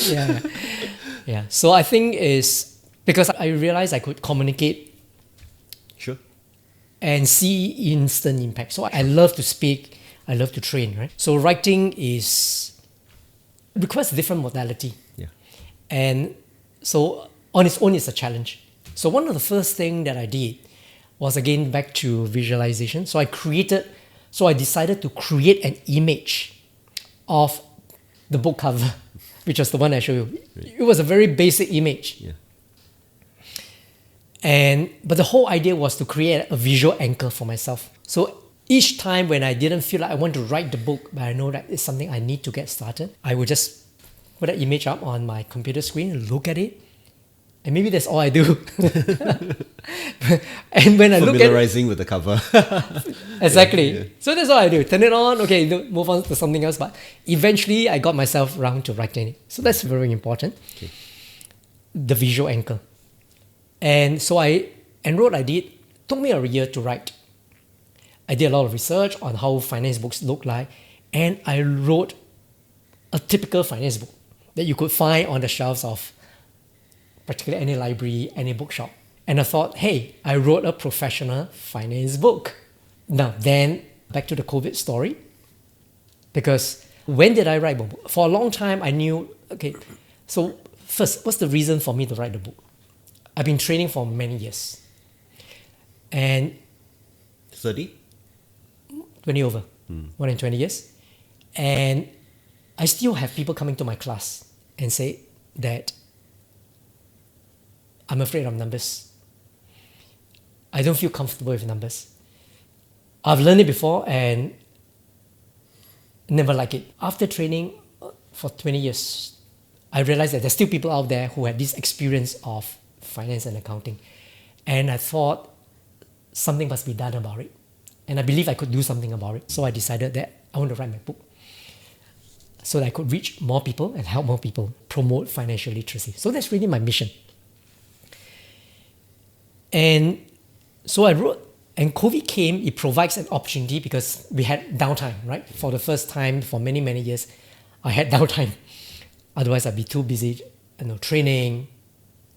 Yeah. So I think is because I realized I could communicate Sure. and see instant impact. So I love to speak. I love to train, right? So writing requires a different modality. Yeah. And so on its own, it's a challenge. So one of the first things that I did was, again, back to visualization. So I decided to create an image of the book cover, which was the one I showed you. Right. It was a very basic image. Yeah. But the whole idea was to create a visual anchor for myself. So each time when I didn't feel like I want to write the book, but I know that it's something I need to get started, I would just put that image up on my computer screen, look at it, and maybe that's all I do. And when I look at familiarizing with the cover. Exactly. Yeah. So that's all I do. Turn it on, okay, move on to something else. But eventually I got myself around to writing it. So that's very important. Okay. The visual anchor. And so I enrolled, took me a year to write. I did a lot of research on how finance books look like, and I wrote a typical finance book that you could find on the shelves of practically any library, any bookshop. And I thought, hey, I wrote a professional finance book. Now, then, back to the COVID story. Because when did I write my book? For a long time, I knew, okay, so first, what's the reason for me to write the book? I've been training for many years. And 30? 20 over. More than 20 years. And I still have people coming to my class and say that I'm afraid of numbers. I don't feel comfortable with numbers. I've learned it before and never like it. After training, for 20 years, I realized that there's still people out there who had this experience of finance and accounting. And I thought something must be done about it. And I believe I could do something about it. So I decided that I want to write my book so that I could reach more people and help more people promote financial literacy. So that's really my mission. And so I wrote, and COVID came, it provides an opportunity because we had downtime, right? For the first time for many, many years, I had downtime. Otherwise, I'd be too busy, training,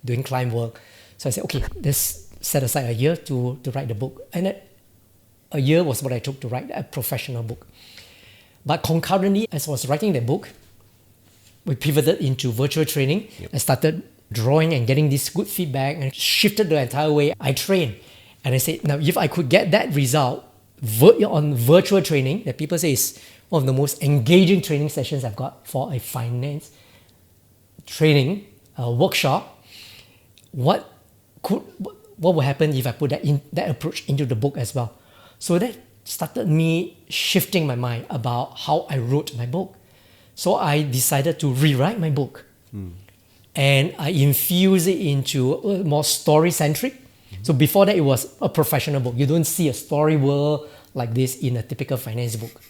doing client work. So I said, okay, let's set aside a year to write the book. And a year was what I took to write a professional book. But concurrently, as I was writing the book, we pivoted into virtual training. Yep. I started drawing and getting this good feedback and shifted the entire way I train. And I said, now, if I could get that result on virtual training, that people say is one of the most engaging training sessions I've got for a finance training workshop, what will happen if I put that approach into the book as well? So that started me shifting my mind about how I wrote my book. So I decided to rewrite my book. And I infused it into more story-centric. So before that, it was a professional book. You don't see a story world like this in a typical finance book.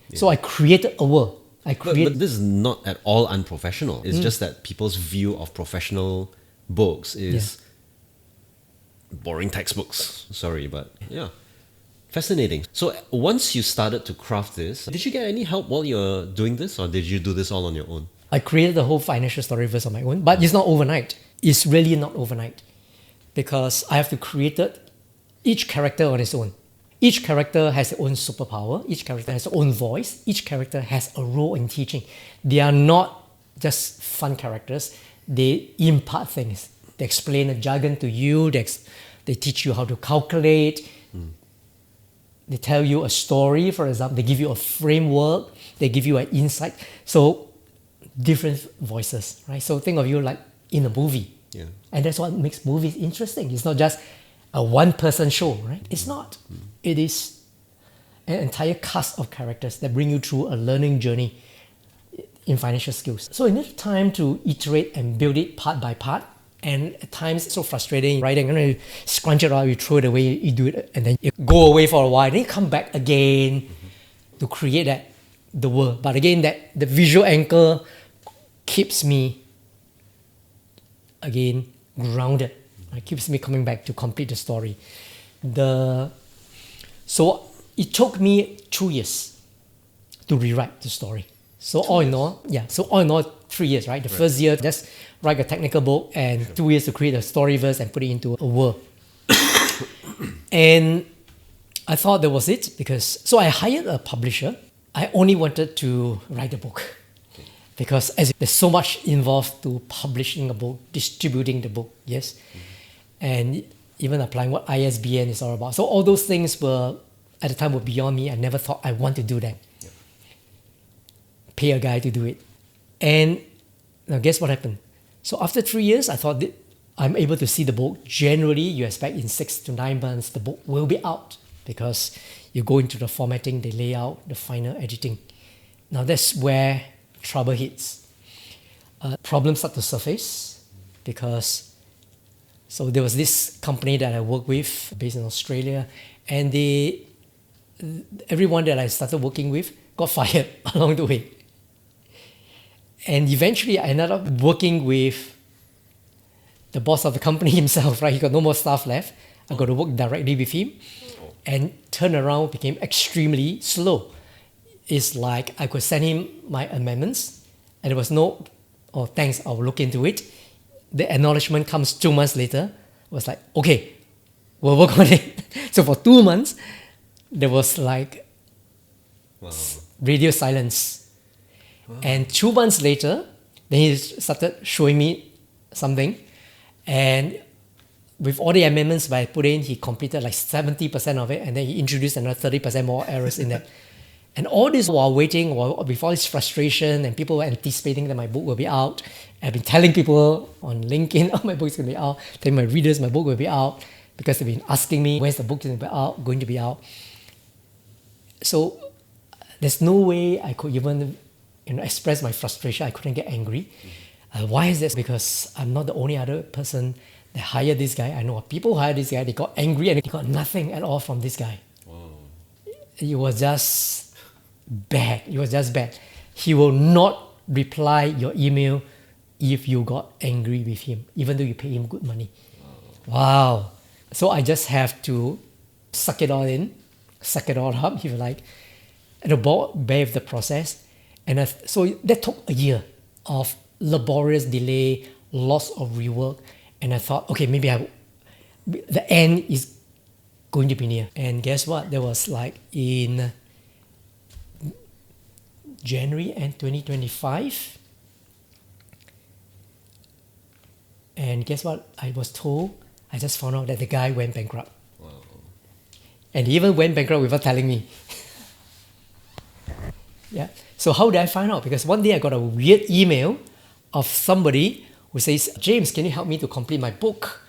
Yeah. So I created a world. But this is not at all unprofessional. It's just that people's view of professional books is boring textbooks. Sorry, but yeah. Fascinating. So once you started to craft this, did you get any help while you were doing this, or did you do this all on your own? I created the whole financial story verse on my own, but it's not overnight. It's really not overnight because I have to create each character on its own. Each character has their own superpower. Each character has their own voice. Each character has a role in teaching. They are not just fun characters. They impart things. They explain a jargon to you. They teach you how to calculate. They tell you a story, for example. They give you a framework. They give you an insight. So different voices, right? So think of you like in a movie. Yeah. And that's what makes movies interesting. It's not just a one-person show, right? It's not. It is an entire cast of characters that bring you through a learning journey in financial skills. So you need time to iterate and build it part by part. And at times it's so frustrating writing, and you scrunch it out, you throw it away, you do it, and then you go away for a while, then you come back again to create the world. But again, the visual anchor keeps me again grounded. It keeps me coming back to complete the story. So it took me 2 years to rewrite the story. So all in all, 3 years, right? The first year, just write a technical book, and 2 years to create a story verse and put it into a world. And I thought that was it so I hired a publisher. I only wanted to write a book because there's so much involved to publishing a book, distributing the book, yes, and even applying what ISBN is all about. So all those things at the time were beyond me. I never thought I want to do that. Pay a guy to do it. And now guess what happened? So after 3 years, I thought I'm able to see the book. Generally, you expect in 6 to 9 months, the book will be out because you go into the formatting, the layout, the final editing. Now that's where trouble hits. Problems start to surface because so there was this company that I worked with based in Australia, and everyone that I started working with got fired along the way. And eventually I ended up working with the boss of the company himself, right? He got no more staff left. I got to work directly with him, and turnaround became extremely slow. It's like I could send him my amendments and there was thanks, I'll look into it. The acknowledgement comes 2 months later. It was like, okay, we'll work on it. So for 2 months, there was like radio silence. Wow. And 2 months later, then he started showing me something. And with all the amendments that I put in, he completed like 70% of it. And then he introduced another 30% more errors in that. And all this while waiting, with all this frustration, and people were anticipating that my book will be out. I've been telling people on LinkedIn, oh, my book's going to be out. Telling my readers my book will be out because they've been asking me, when's the book going to be out? So there's no way I could even express my frustration. I couldn't get angry. Why is this? Because I'm not the only other person that hired this guy. I know people who hired this guy, they got angry and they got nothing at all from this guy. It was just bad. It was just bad. He will not reply your email if you got angry with him, even though you pay him good money. Wow. So I just have to suck it all in, suck it all up, if you like, and bear with the process. And so that took a year of laborious delay, lots of rework. And I thought, okay, maybe the end is going to be near. And guess what? There was like in January and 2025. And guess what? I was told, I just found out that the guy went bankrupt. Wow. And he even went bankrupt without telling me. Yeah. So how did I find out? Because one day I got a weird email of somebody who says, James, can you help me to complete my book?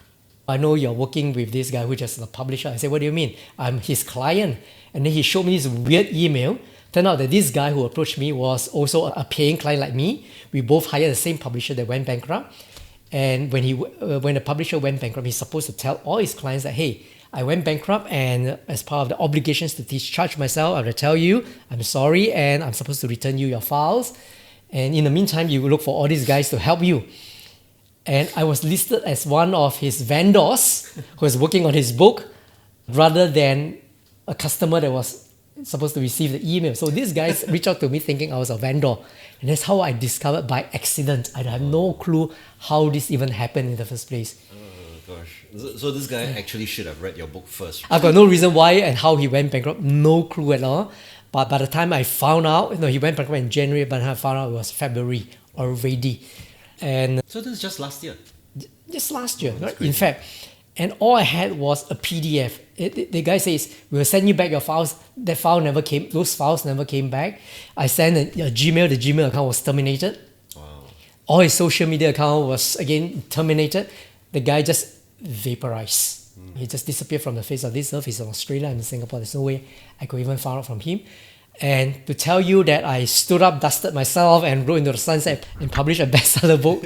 I know you're working with this guy who just a publisher. I said, what do you mean? I'm his client. And then he showed me this weird email. Turned out that this guy who approached me was also a paying client like me. We both hired the same publisher that went bankrupt. And when the publisher went bankrupt, he's supposed to tell all his clients that, hey, I went bankrupt, and as part of the obligations to discharge myself, I have to tell you, I'm sorry, and I'm supposed to return you your files. And in the meantime, you look for all these guys to help you. And I was listed as one of his vendors who was working on his book rather than a customer that was supposed to receive the email. So these guys reached out to me thinking I was a vendor. And that's how I discovered by accident. I have no clue how this even happened in the first place. Oh gosh. So this guy actually should have read your book first. I've got no reason why and how he went bankrupt. No clue at all. But by the time I found out, he went bankrupt in January, but I found out it was February already. And so this is just last year? Just last year, right? In fact. And all I had was a PDF. The guy says, we'll send you back your files. That file never came, those files never came back. I sent a Gmail, the Gmail account was terminated. Wow. All his social media account was again terminated. The guy just vaporized. He just disappeared from the face of this earth. He's in Australia, I'm in Singapore. There's no way I could even find out from him. And to tell you that I stood up, dusted myself, and rode into the sunset and published a bestseller book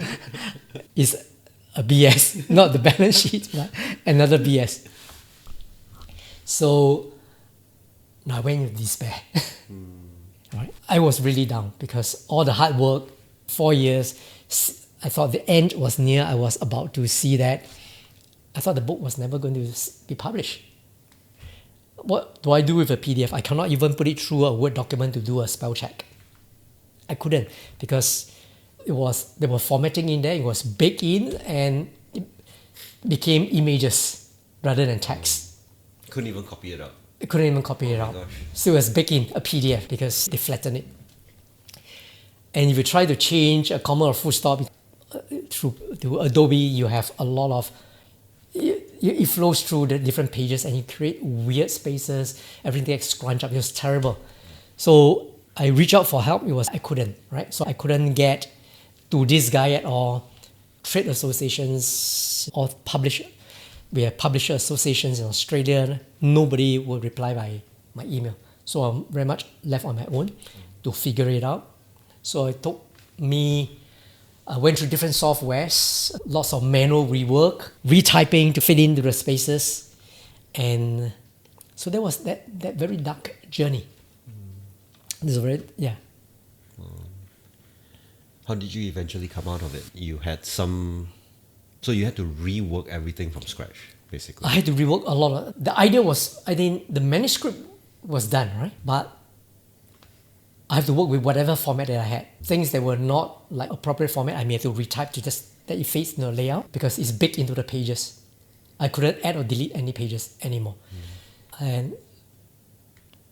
is a BS, not the balance sheet, but another BS. So now I went with despair. Right? I was really down because all the hard work, 4 years, I thought the end was near. I was about to see that. I thought the book was never going to be published. What do I do with a PDF? I cannot even put it through a Word document to do a spell check. I couldn't because there were formatting in there, it was baked in, and it became images rather than text. Couldn't even copy it out. I couldn't even copy it out. Gosh. So it was baked in a PDF because they flattened it. And if you try to change a comma or full stop through Adobe, you have a lot of it flows through the different pages and you create weird spaces, everything gets scrunched up. It was terrible. So I reached out for help. I couldn't, right? So I couldn't get to this guy at all. Trade associations or we have publisher associations in Australia. Nobody would reply by my email. So I'm very much left on my own to figure it out. So it took me, I went through different softwares, lots of manual rework, retyping to fit into the spaces. And so there was that very dark journey. This is very, yeah. How did you eventually come out of it? So you had to rework everything from scratch, basically. I had to rework a lot. The idea was, I think the manuscript was done, right? But I have to work with whatever format that I had. Things that were not like appropriate format, I may have to retype to just let it fits in the layout because it's baked into the pages. I couldn't add or delete any pages anymore. And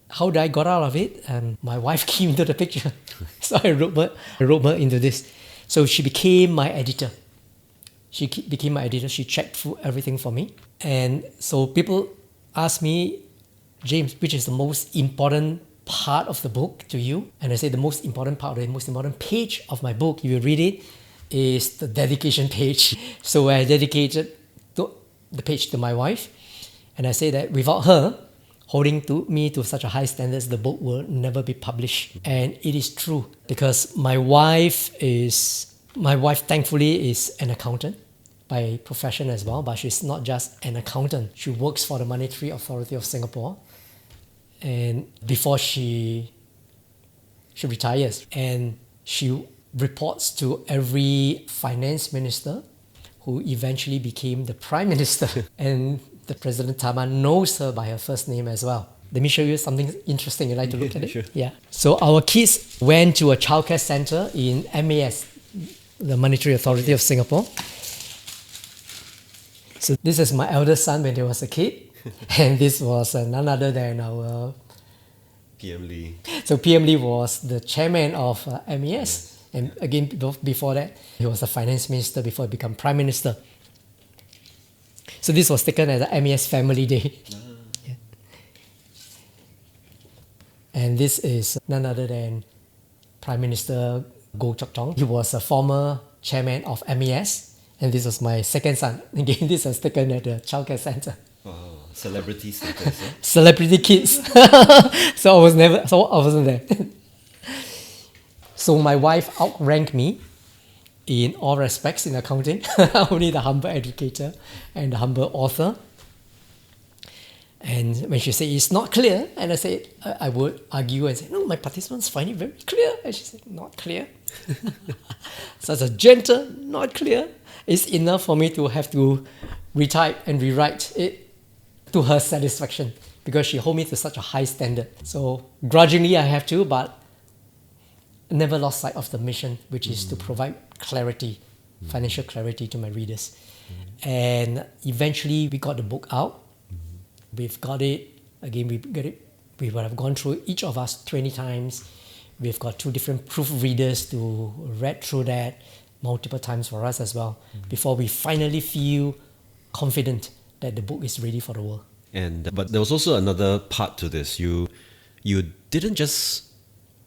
how did I got out of it? My wife came into the picture. So I wrote her into this. So she became my editor. She became my editor. She checked through everything for me. And so people ask me, James, which is the most important part of the book to you? And I say the most important part, the most important page of my book, if you read it, is the dedication page. So I dedicated the page to my wife. And I say that without her, holding to me to such a high standards, the book will never be published. And it is true because my wife thankfully is an accountant by profession as well, but she's not just an accountant. She works for the Monetary Authority of Singapore. And before she retires, and she reports to every finance minister who eventually became the prime minister. And the President Tama knows her by her first name as well. Let me show you something interesting. You'd like to look at it? Sure. Yeah. So our kids went to a childcare center in MAS, the Monetary Authority of Singapore. So this is my eldest son when he was a kid. And this was none other than our... PM Lee. So PM Lee was the chairman of MAS. And again, before that, he was the finance minister before he became prime minister. So this was taken as a MAS family day. Yeah. And this is none other than Prime Minister Goh Chok Tong. He was a former chairman of MAS. And this was my second son. Again, this was taken at the childcare center. Wow, celebrity status, eh? Celebrity kids. So I wasn't there. So my wife outranked me in all respects in accounting. Only the humble educator and the humble author. And when she said it's not clear, and I said I would argue and say, no, my participants find it very clear. And she said, not clear. Such a gentle, not clear. It's enough for me to have to retype and rewrite it to her satisfaction because she holds me to such a high standard. So grudgingly I have to, but never lost sight of the mission, which is to provide clarity, financial clarity to my readers. And eventually we got the book out. We've got it. Again, we would have gone through each of us 20 times. We've got 2 different proofreaders to read through that multiple times for us as well, before we finally feel confident that the book is ready for the world. But there was also another part to this. You didn't just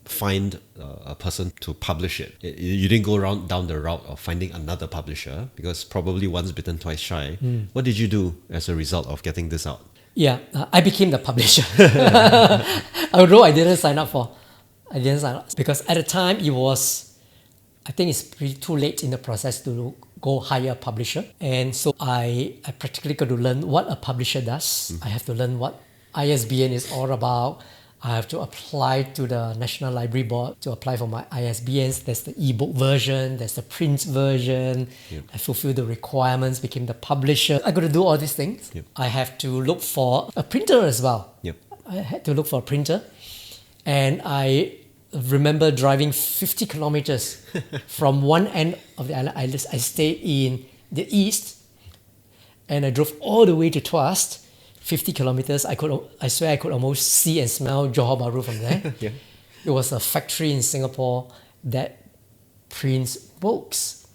find a person to publish it. You didn't go down the route of finding another publisher, because probably once bitten, twice shy. What did you do as a result of getting this out? Yeah, I became the publisher. Although I didn't sign up because at the time I think it's pretty too late in the process to go hire a publisher. And so I practically got to learn what a publisher does. I have to learn what ISBN is all about. I have to apply to the National Library Board to apply for my ISBNs. There's the ebook version, there's the print version. Yep. I fulfilled the requirements, became the publisher. I got to do all these things. Yep. I have to look for a printer as well. Yep. I had to look for a printer. And I remember driving 50 kilometers from one end of the island. I stayed in the east and I drove all the way to Tuas. 50 kilometers, I swear I could almost see and smell Johor Bahru from there. Yeah. It was a factory in Singapore that prints books.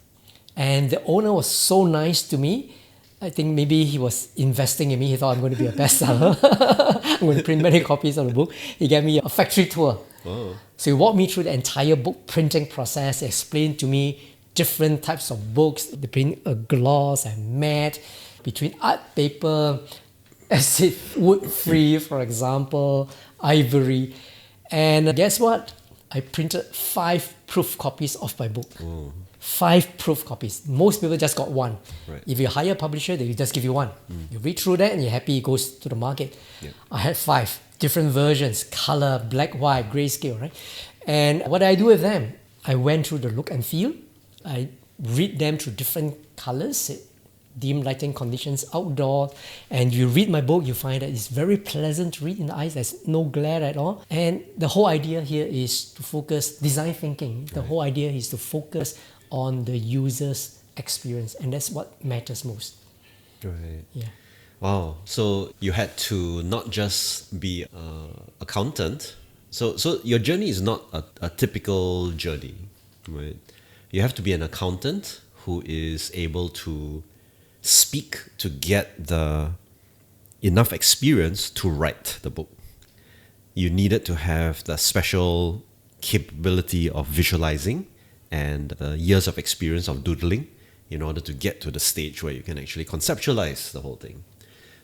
And the owner was so nice to me. I think maybe he was investing in me. He thought I'm going to be a bestseller. I'm going to print many copies of the book. He gave me a factory tour. Oh. So he walked me through the entire book printing process, explained to me different types of books, between a gloss and matte, between art paper, acid, wood-free, for example, ivory. And guess what? I printed 5 proof copies of my book. Oh. 5 proof copies. Most people just got 1. Right. If you hire a publisher, they just give you 1. You read through that and you're happy it goes to the market. Yeah. I had 5 different versions, color, black, white, grayscale, right? And what I do with them? I went through the look and feel. I read them through different colors, dim lighting conditions, outdoor, and you read my book, you find that it's very pleasant to read in the eyes. There's no glare at all. And the whole idea here is to focus design thinking. The whole idea is to focus on the user's experience, and that's what matters most. Right. Yeah. Wow. So you had to not just be an accountant. So your journey is not a typical journey, right? You have to be an accountant who is able to speak to get the enough experience to write the book. You needed to have the special capability of visualizing and the years of experience of doodling in order to get to the stage where you can actually conceptualize the whole thing.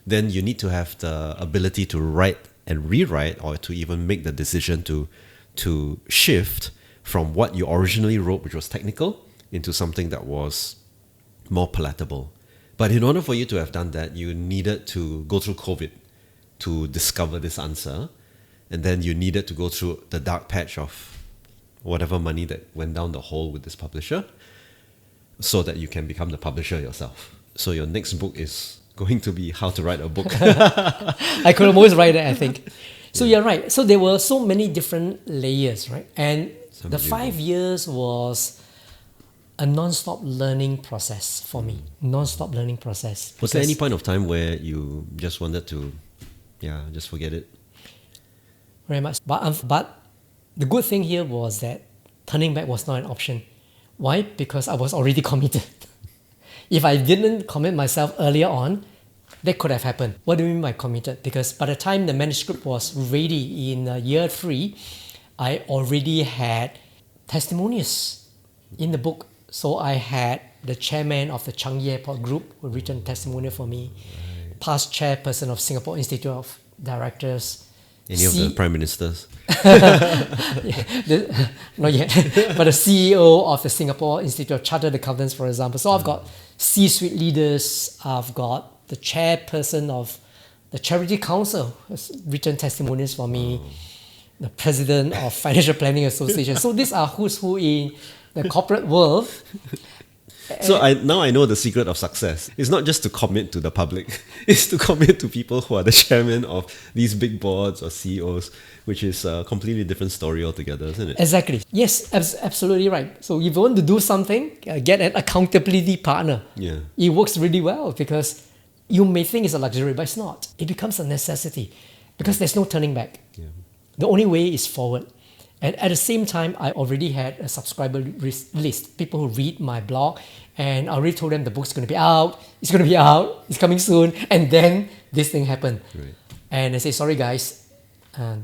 Then you need to have the ability to write and rewrite, or to even make the decision to shift from what you originally wrote, which was technical, into something that was more palatable. But in order for you to have done that, you needed to go through COVID to discover this answer. And then you needed to go through the dark patch of whatever money that went down the hole with this publisher so that you can become the publisher yourself. So your next book is going to be how to write a book. I could almost write it, I think. So you're right. So there were so many different layers, right? And the 5 years was a non-stop learning process for me. Non-stop learning process. Was there any point of time where you just wanted to, just forget it? Very much. But the good thing here was that turning back was not an option. Why? Because I was already committed. If I didn't commit myself earlier on, that could have happened. What do you mean by committed? Because by the time the manuscript was ready in year 3, I already had testimonials in the book. So I had the chairman of the Changi Airport Group who written a testimonial for me, past chairperson of Singapore Institute of Directors. Any of the prime ministers? Not yet, but the CEO of the Singapore Institute of Chartered Accountants, for example. So I've got C-suite leaders, I've got the chairperson of the Charity Council who's written testimonials for me, the president of Financial Planning Association. So these are who's who in the corporate world. So now I know the secret of success. It's not just to commit to the public. It's to commit to people who are the chairman of these big boards or CEOs, which is a completely different story altogether, isn't it? Exactly. Yes, absolutely right. So if you want to do something, get an accountability partner. Yeah. It works really well because you may think it's a luxury, but it's not. It becomes a necessity because there's no turning back. Yeah. The only way is forward. And at the same time, I already had a subscriber list, people who read my blog, and I already told them the book's going to be out, it's coming soon, and then this thing happened. Right. And I say, sorry guys,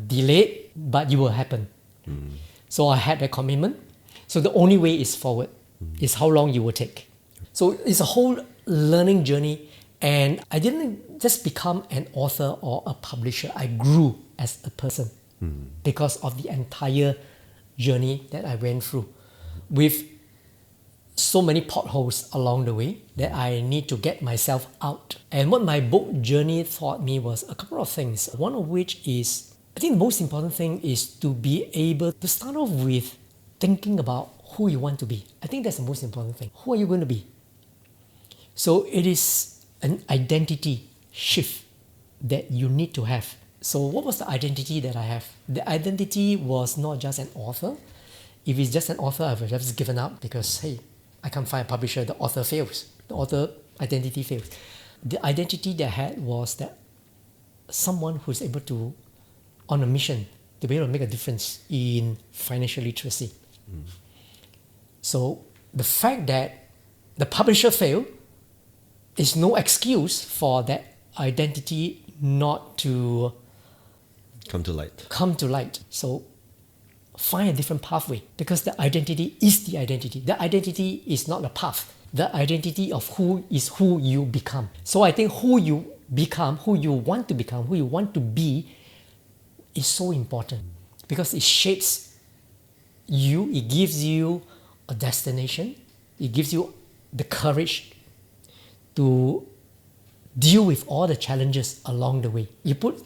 delayed, but it will happen. So I had that commitment. So the only way is forward, is how long you will take. So it's a whole learning journey, and I didn't just become an author or a publisher, I grew as a person. Because of the entire journey that I went through with so many potholes along the way that I need to get myself out. And what my book journey taught me was a couple of things. One of which is, I think the most important thing is to be able to start off with thinking about who you want to be. I think that's the most important thing. Who are you going to be? So it is an identity shift that you need to have. So what was the identity that I have? The identity was not just an author. If it's just an author, I would have just given up because, hey, I can't find a publisher, the author fails. The author identity fails. The identity that I had was that someone who's able to, on a mission, to be able to make a difference in financial literacy. So the fact that the publisher failed is no excuse for that identity not to come to light. So find a different pathway because the identity is the identity. The identity is not the path. The identity of who is who you become. So I think who you become, who you want to become, who you want to be is so important because it shapes you, it gives you a destination, it gives you the courage to deal with all the challenges along the way. You put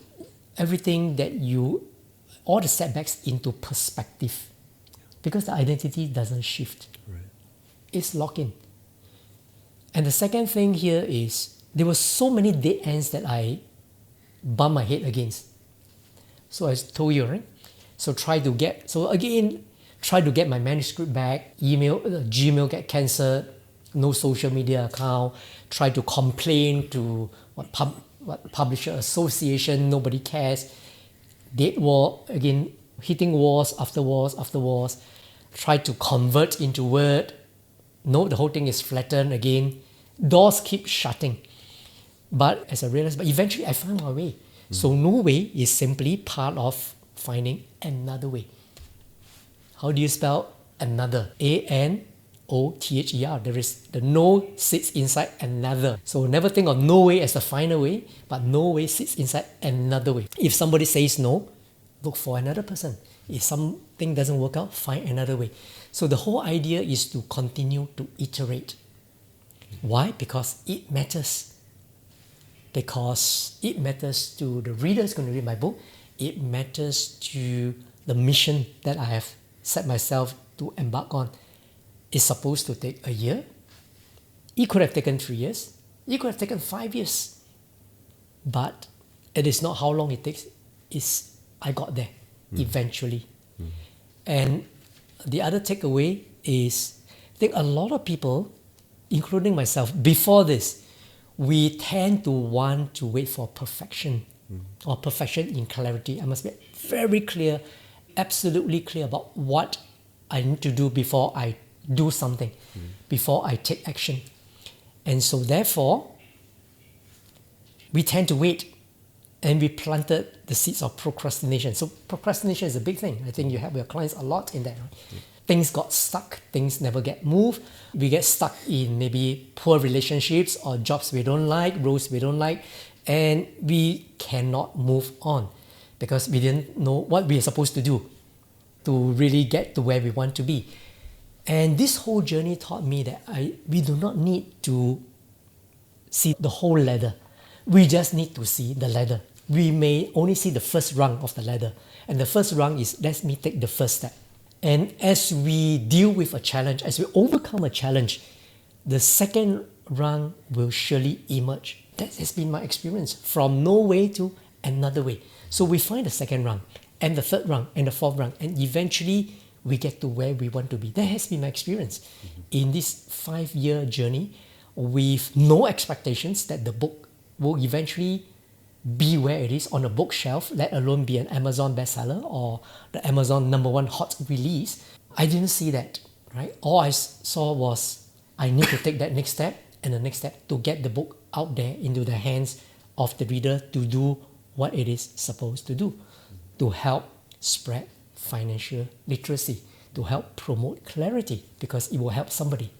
everything all the setbacks into perspective because the identity doesn't shift. Right. It's locked in. And the second thing here is there were so many dead ends that I bumped my head against. So I told you, right? So try to get my manuscript back, Gmail get cancelled, no social media account, try to complain to publisher association, nobody cares. Dead wall, again, hitting walls after walls after walls. Try to convert into Word. No, the whole thing is flattened again. Doors keep shutting. But as I realized, but eventually I found my way. So no way is simply part of finding another way. How do you spell another? ANOTHER. N-O-T-H-E-R. There is the no sits inside another. So never think of no way as the final way, but no way sits inside another way. If somebody says no, look for another person. If something doesn't work out, find another way. So the whole idea is to continue to iterate. Why? Because it matters. Because it matters to the readers going to read my book. It matters to the mission that I have set myself to embark on. It's supposed to take a year. It could have taken 3 years. It could have taken 5 years. But it is not how long it takes. It's I got there eventually. And the other takeaway is, I think a lot of people, including myself, before this, we tend to want to wait for perfection or perfection in clarity. I must be very clear, absolutely clear about what I need to do before I do something, before I take action. And so therefore, we tend to wait, and we planted the seeds of procrastination. So procrastination is a big thing. I think you help your clients a lot in that. Right? Things got stuck, things never get moved. We get stuck in maybe poor relationships or jobs we don't like, roles we don't like, and we cannot move on because we didn't know what we are supposed to do to really get to where we want to be. And this whole journey taught me that we do not need to see the whole ladder. We just need to see the ladder. We may only see the first rung of the ladder. And the first rung is, let me take the first step. And as we deal with a challenge, as we overcome a challenge, the second rung will surely emerge. That has been my experience, from no way to another way. So we find the second rung, and the third rung, and the fourth rung, and eventually we get to where we want to be. That has been my experience in this 5-year journey with no expectations that the book will eventually be where it is on a bookshelf, let alone be an Amazon bestseller or the Amazon #1 hot release. I didn't see that, right? All I saw was I need to take that next step and the next step to get the book out there into the hands of the reader to do what it is supposed to do, to help spread financial literacy, to help promote clarity, because it will help somebody.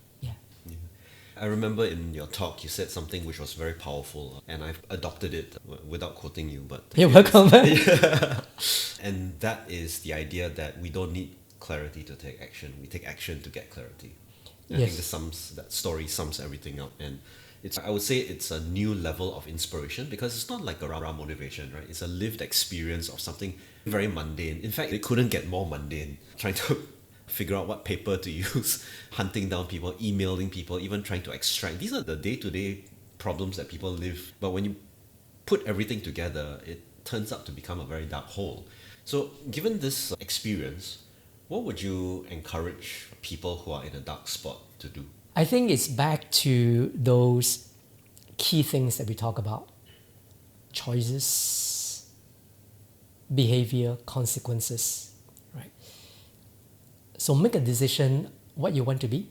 I remember in your talk you said something which was very powerful, and I've adopted it without quoting you, but You're welcome. And that is the idea that we don't need clarity to take action. We take action to get clarity. And I think that story sums everything up, and I would say it's a new level of inspiration, because it's not like a raw motivation, right? It's a lived experience of something very mundane. In fact, it couldn't get more mundane. Trying to figure out what paper to use, hunting down people, emailing people, even trying to extract. These are the day-to-day problems that people live. But when you put everything together, it turns out to become a very dark hole. So given this experience, what would you encourage people who are in a dark spot to do? I think it's back to those key things that we talk about: choices, behavior, consequences. So make a decision what you want to be.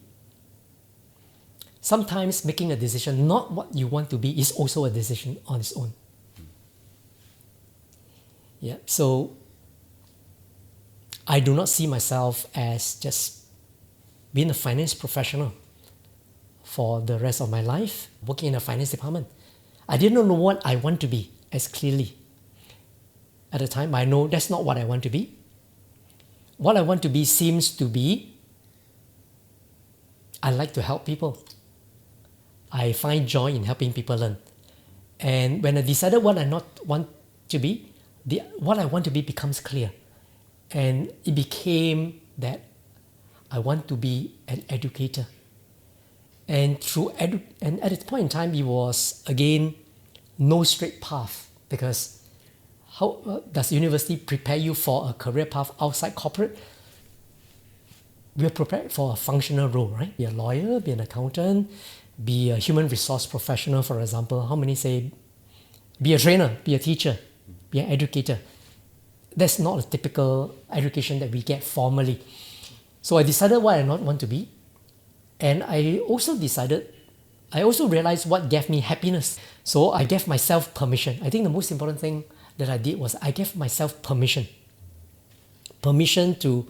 Sometimes making a decision not what you want to be is also a decision on its own. Yeah. So I do not see myself as just being a finance professional for the rest of my life, working in a finance department. I didn't know what I want to be as clearly. At the time, I know that's not what I want to be. What I want to be seems to be, I like to help people. I find joy in helping people learn. And when I decided what I not want to be, what I want to be becomes clear. And it became that I want to be an educator. And and at this point in time, it was, again, no straight path, because how does university prepare you for a career path outside corporate? We are prepared for a functional role, right? Be a lawyer, be an accountant, be a human resource professional, for example. How many say, be a trainer, be a teacher, be an educator? That's not a typical education that we get formally. So I decided what I not want to be. And I also realized what gave me happiness. So I gave myself permission. I think the most important thing that I did was I gave myself permission to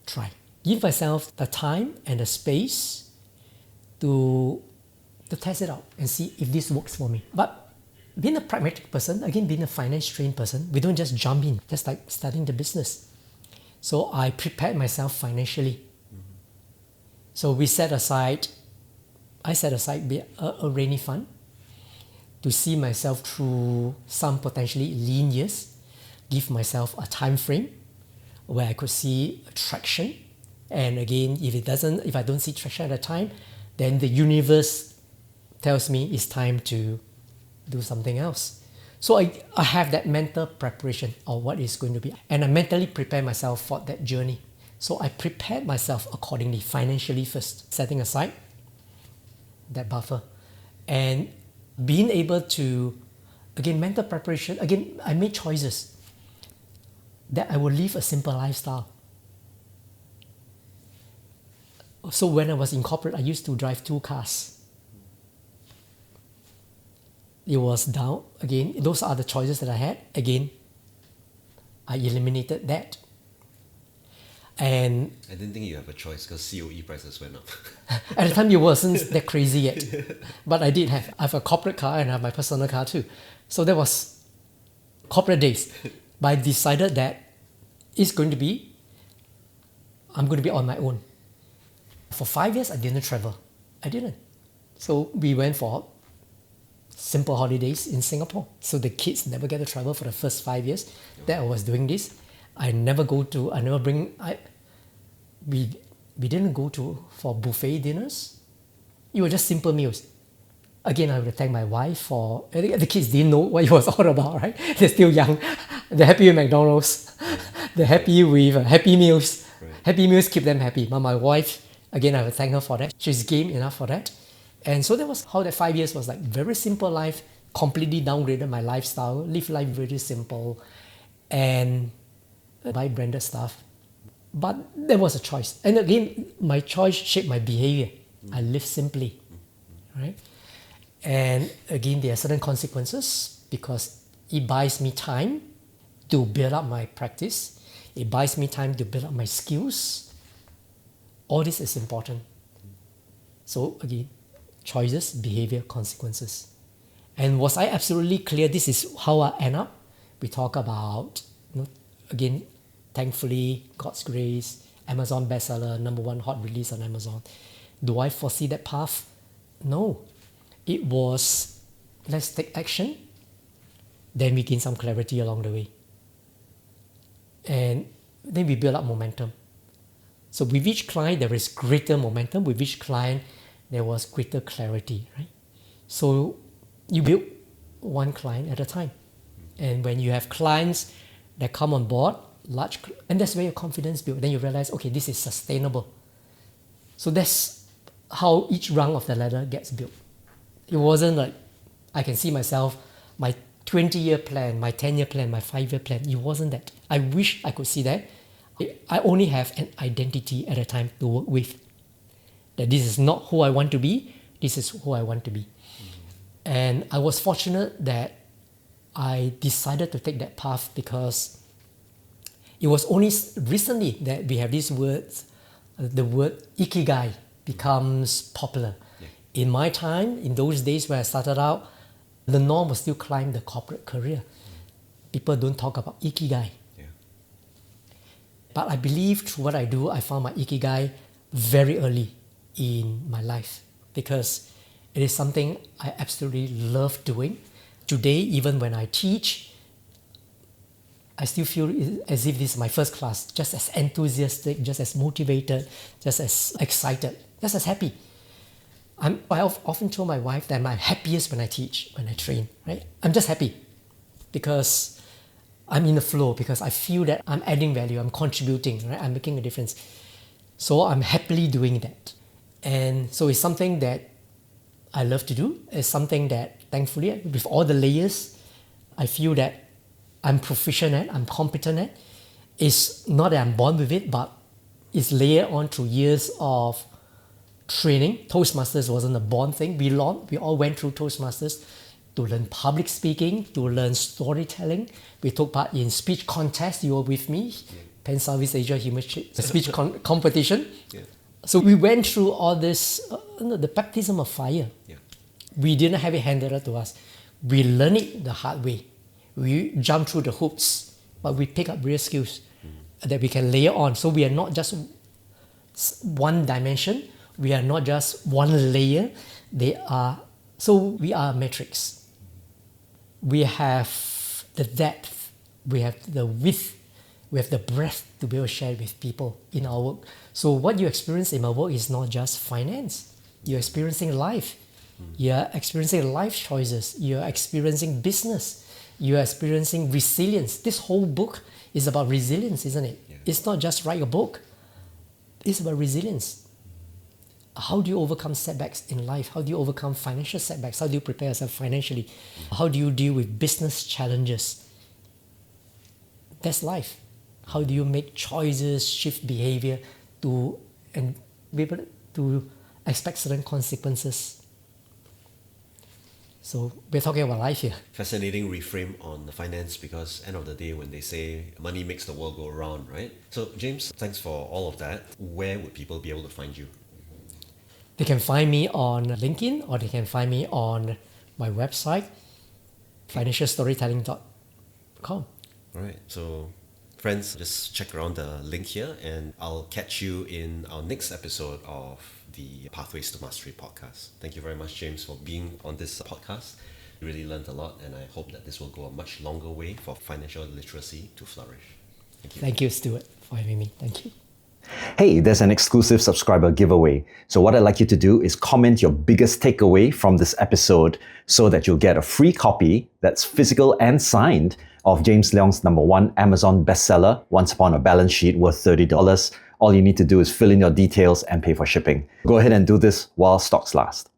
try. give myself the time and the space to test it out and see if this works for me. But being a pragmatic person, again, being a finance trained person, we don't just jump in, just like starting the business. So I prepared myself financially. So I set aside a rainy fund to see myself through some potentially lean years, give myself a time frame where I could see traction. And again, if I don't see traction at a time, then the universe tells me it's time to do something else. So I have that mental preparation of what is going to be. And I mentally prepare myself for that journey. So I prepared myself accordingly, financially first, setting aside that buffer. And being able to, again, mental preparation, again, I made choices that I will live a simple lifestyle. So when I was in corporate, I used to drive 2 cars. It was down. Again, those are the choices that I had. Again, I eliminated that. And I didn't think you have a choice because COE prices went up. at the time, it wasn't that crazy yet. But I have a corporate car and I have my personal car too. So that was corporate days. But I decided that I'm going to be on my own. For 5 years, I didn't travel. I didn't. So we went for simple holidays in Singapore. So the kids never get to travel for the first 5 years that I was doing this. We didn't go for buffet dinners. It was just simple meals. Again, I would thank my wife for, the kids didn't know what it was all about, right? They're still young. They're happy with McDonald's. They're happy with Happy Meals. Right. Happy Meals keep them happy. But my wife, again, I would thank her for that. She's game enough for that. And so that was how that 5 years was like. Very simple life, completely downgraded my lifestyle, live life very simple, and buy branded stuff. But there was a choice. And again, my choice shaped my behavior. I live simply, right? And again, there are certain consequences because it buys me time to build up my practice. It buys me time to build up my skills. All this is important. So again, choices, behavior, consequences. And was I absolutely clear this is how I end up? We talk about, again, thankfully, God's grace, Amazon bestseller, #1 hot release on Amazon. Do I foresee that path? No. It was, let's take action, then we gain some clarity along the way. And then we build up momentum. So with each client, there is greater momentum. With each client, there was greater clarity, right? So you build one client at a time. And when you have clients that come on board, and that's where your confidence builds. Then you realize, okay, this is sustainable. So that's how each rung of the ladder gets built. It wasn't like I can see myself, my 20-year plan, my 10-year plan, my 5-year plan. It wasn't that. I wish I could see that. I only have an identity at a time to work with. That this is not who I want to be, this is who I want to be. And I was fortunate that I decided to take that path because it was only recently that we have these words, the word Ikigai becomes popular. Yeah. In my time, in those days where I started out, the norm was still climb the corporate career. People don't talk about Ikigai. Yeah. But I believe through what I do, I found my Ikigai very early in my life because it is something I absolutely love doing. Today, even when I teach, I still feel as if this is my first class, just as enthusiastic, just as motivated, just as excited, just as happy. I often tell my wife that I'm happiest when I teach, when I train, right? I'm just happy because I'm in the flow, because I feel that I'm adding value, I'm contributing, right? I'm making a difference. So I'm happily doing that. And so it's something that I love to do. It's something that, thankfully, with all the layers, I feel that I'm proficient at, I'm competent at. It's not that I'm born with it, but it's layered on through years of training. Toastmasters wasn't a born thing. We all went through Toastmasters to learn public speaking, to learn storytelling. We took part in speech contests. You were with me. Pan Southeast Asia Humour Speech competition. Yeah. So we went through all this, the baptism of fire. Yeah. We didn't have it handed out to us. We learned it the hard way. We jumped through the hoops, but we pick up real skills that we can layer on. So we are not just one dimension. We are not just one layer. So we are a matrix. We have the depth, we have the width, we have the breadth to be able to share with people in our work. So what you experience in my work is not just finance. You're experiencing life. You're experiencing life choices. You're experiencing business. You're experiencing resilience. This whole book is about resilience, isn't it? Yeah. It's not just write a book. It's about resilience. How do you overcome setbacks in life? How do you overcome financial setbacks? How do you prepare yourself financially? How do you deal with business challenges? That's life. How do you make choices, shift behavior and be able to expect certain consequences? So we're talking about life here. Fascinating reframe on the finance, because end of the day when they say money makes the world go around, right? So James, thanks for all of that. Where would people be able to find you? They can find me on LinkedIn, or they can find me on my website, financialstorytelling.com. All right. So friends, just check around the link here, and I'll catch you in our next episode of the Pathways to Mastery podcast. Thank you very much, James, for being on this podcast. You really learned a lot, and I hope that this will go a much longer way for financial literacy to flourish. Thank you. Thank you, Stuart, for having me. Thank you. Hey, there's an exclusive subscriber giveaway. So what I'd like you to do is comment your biggest takeaway from this episode so that you'll get a free copy that's physical and signed of James Leong's #1 Amazon bestseller, Once Upon a Balance Sheet, worth $30. All you need to do is fill in your details and pay for shipping. Go ahead and do this while stocks last.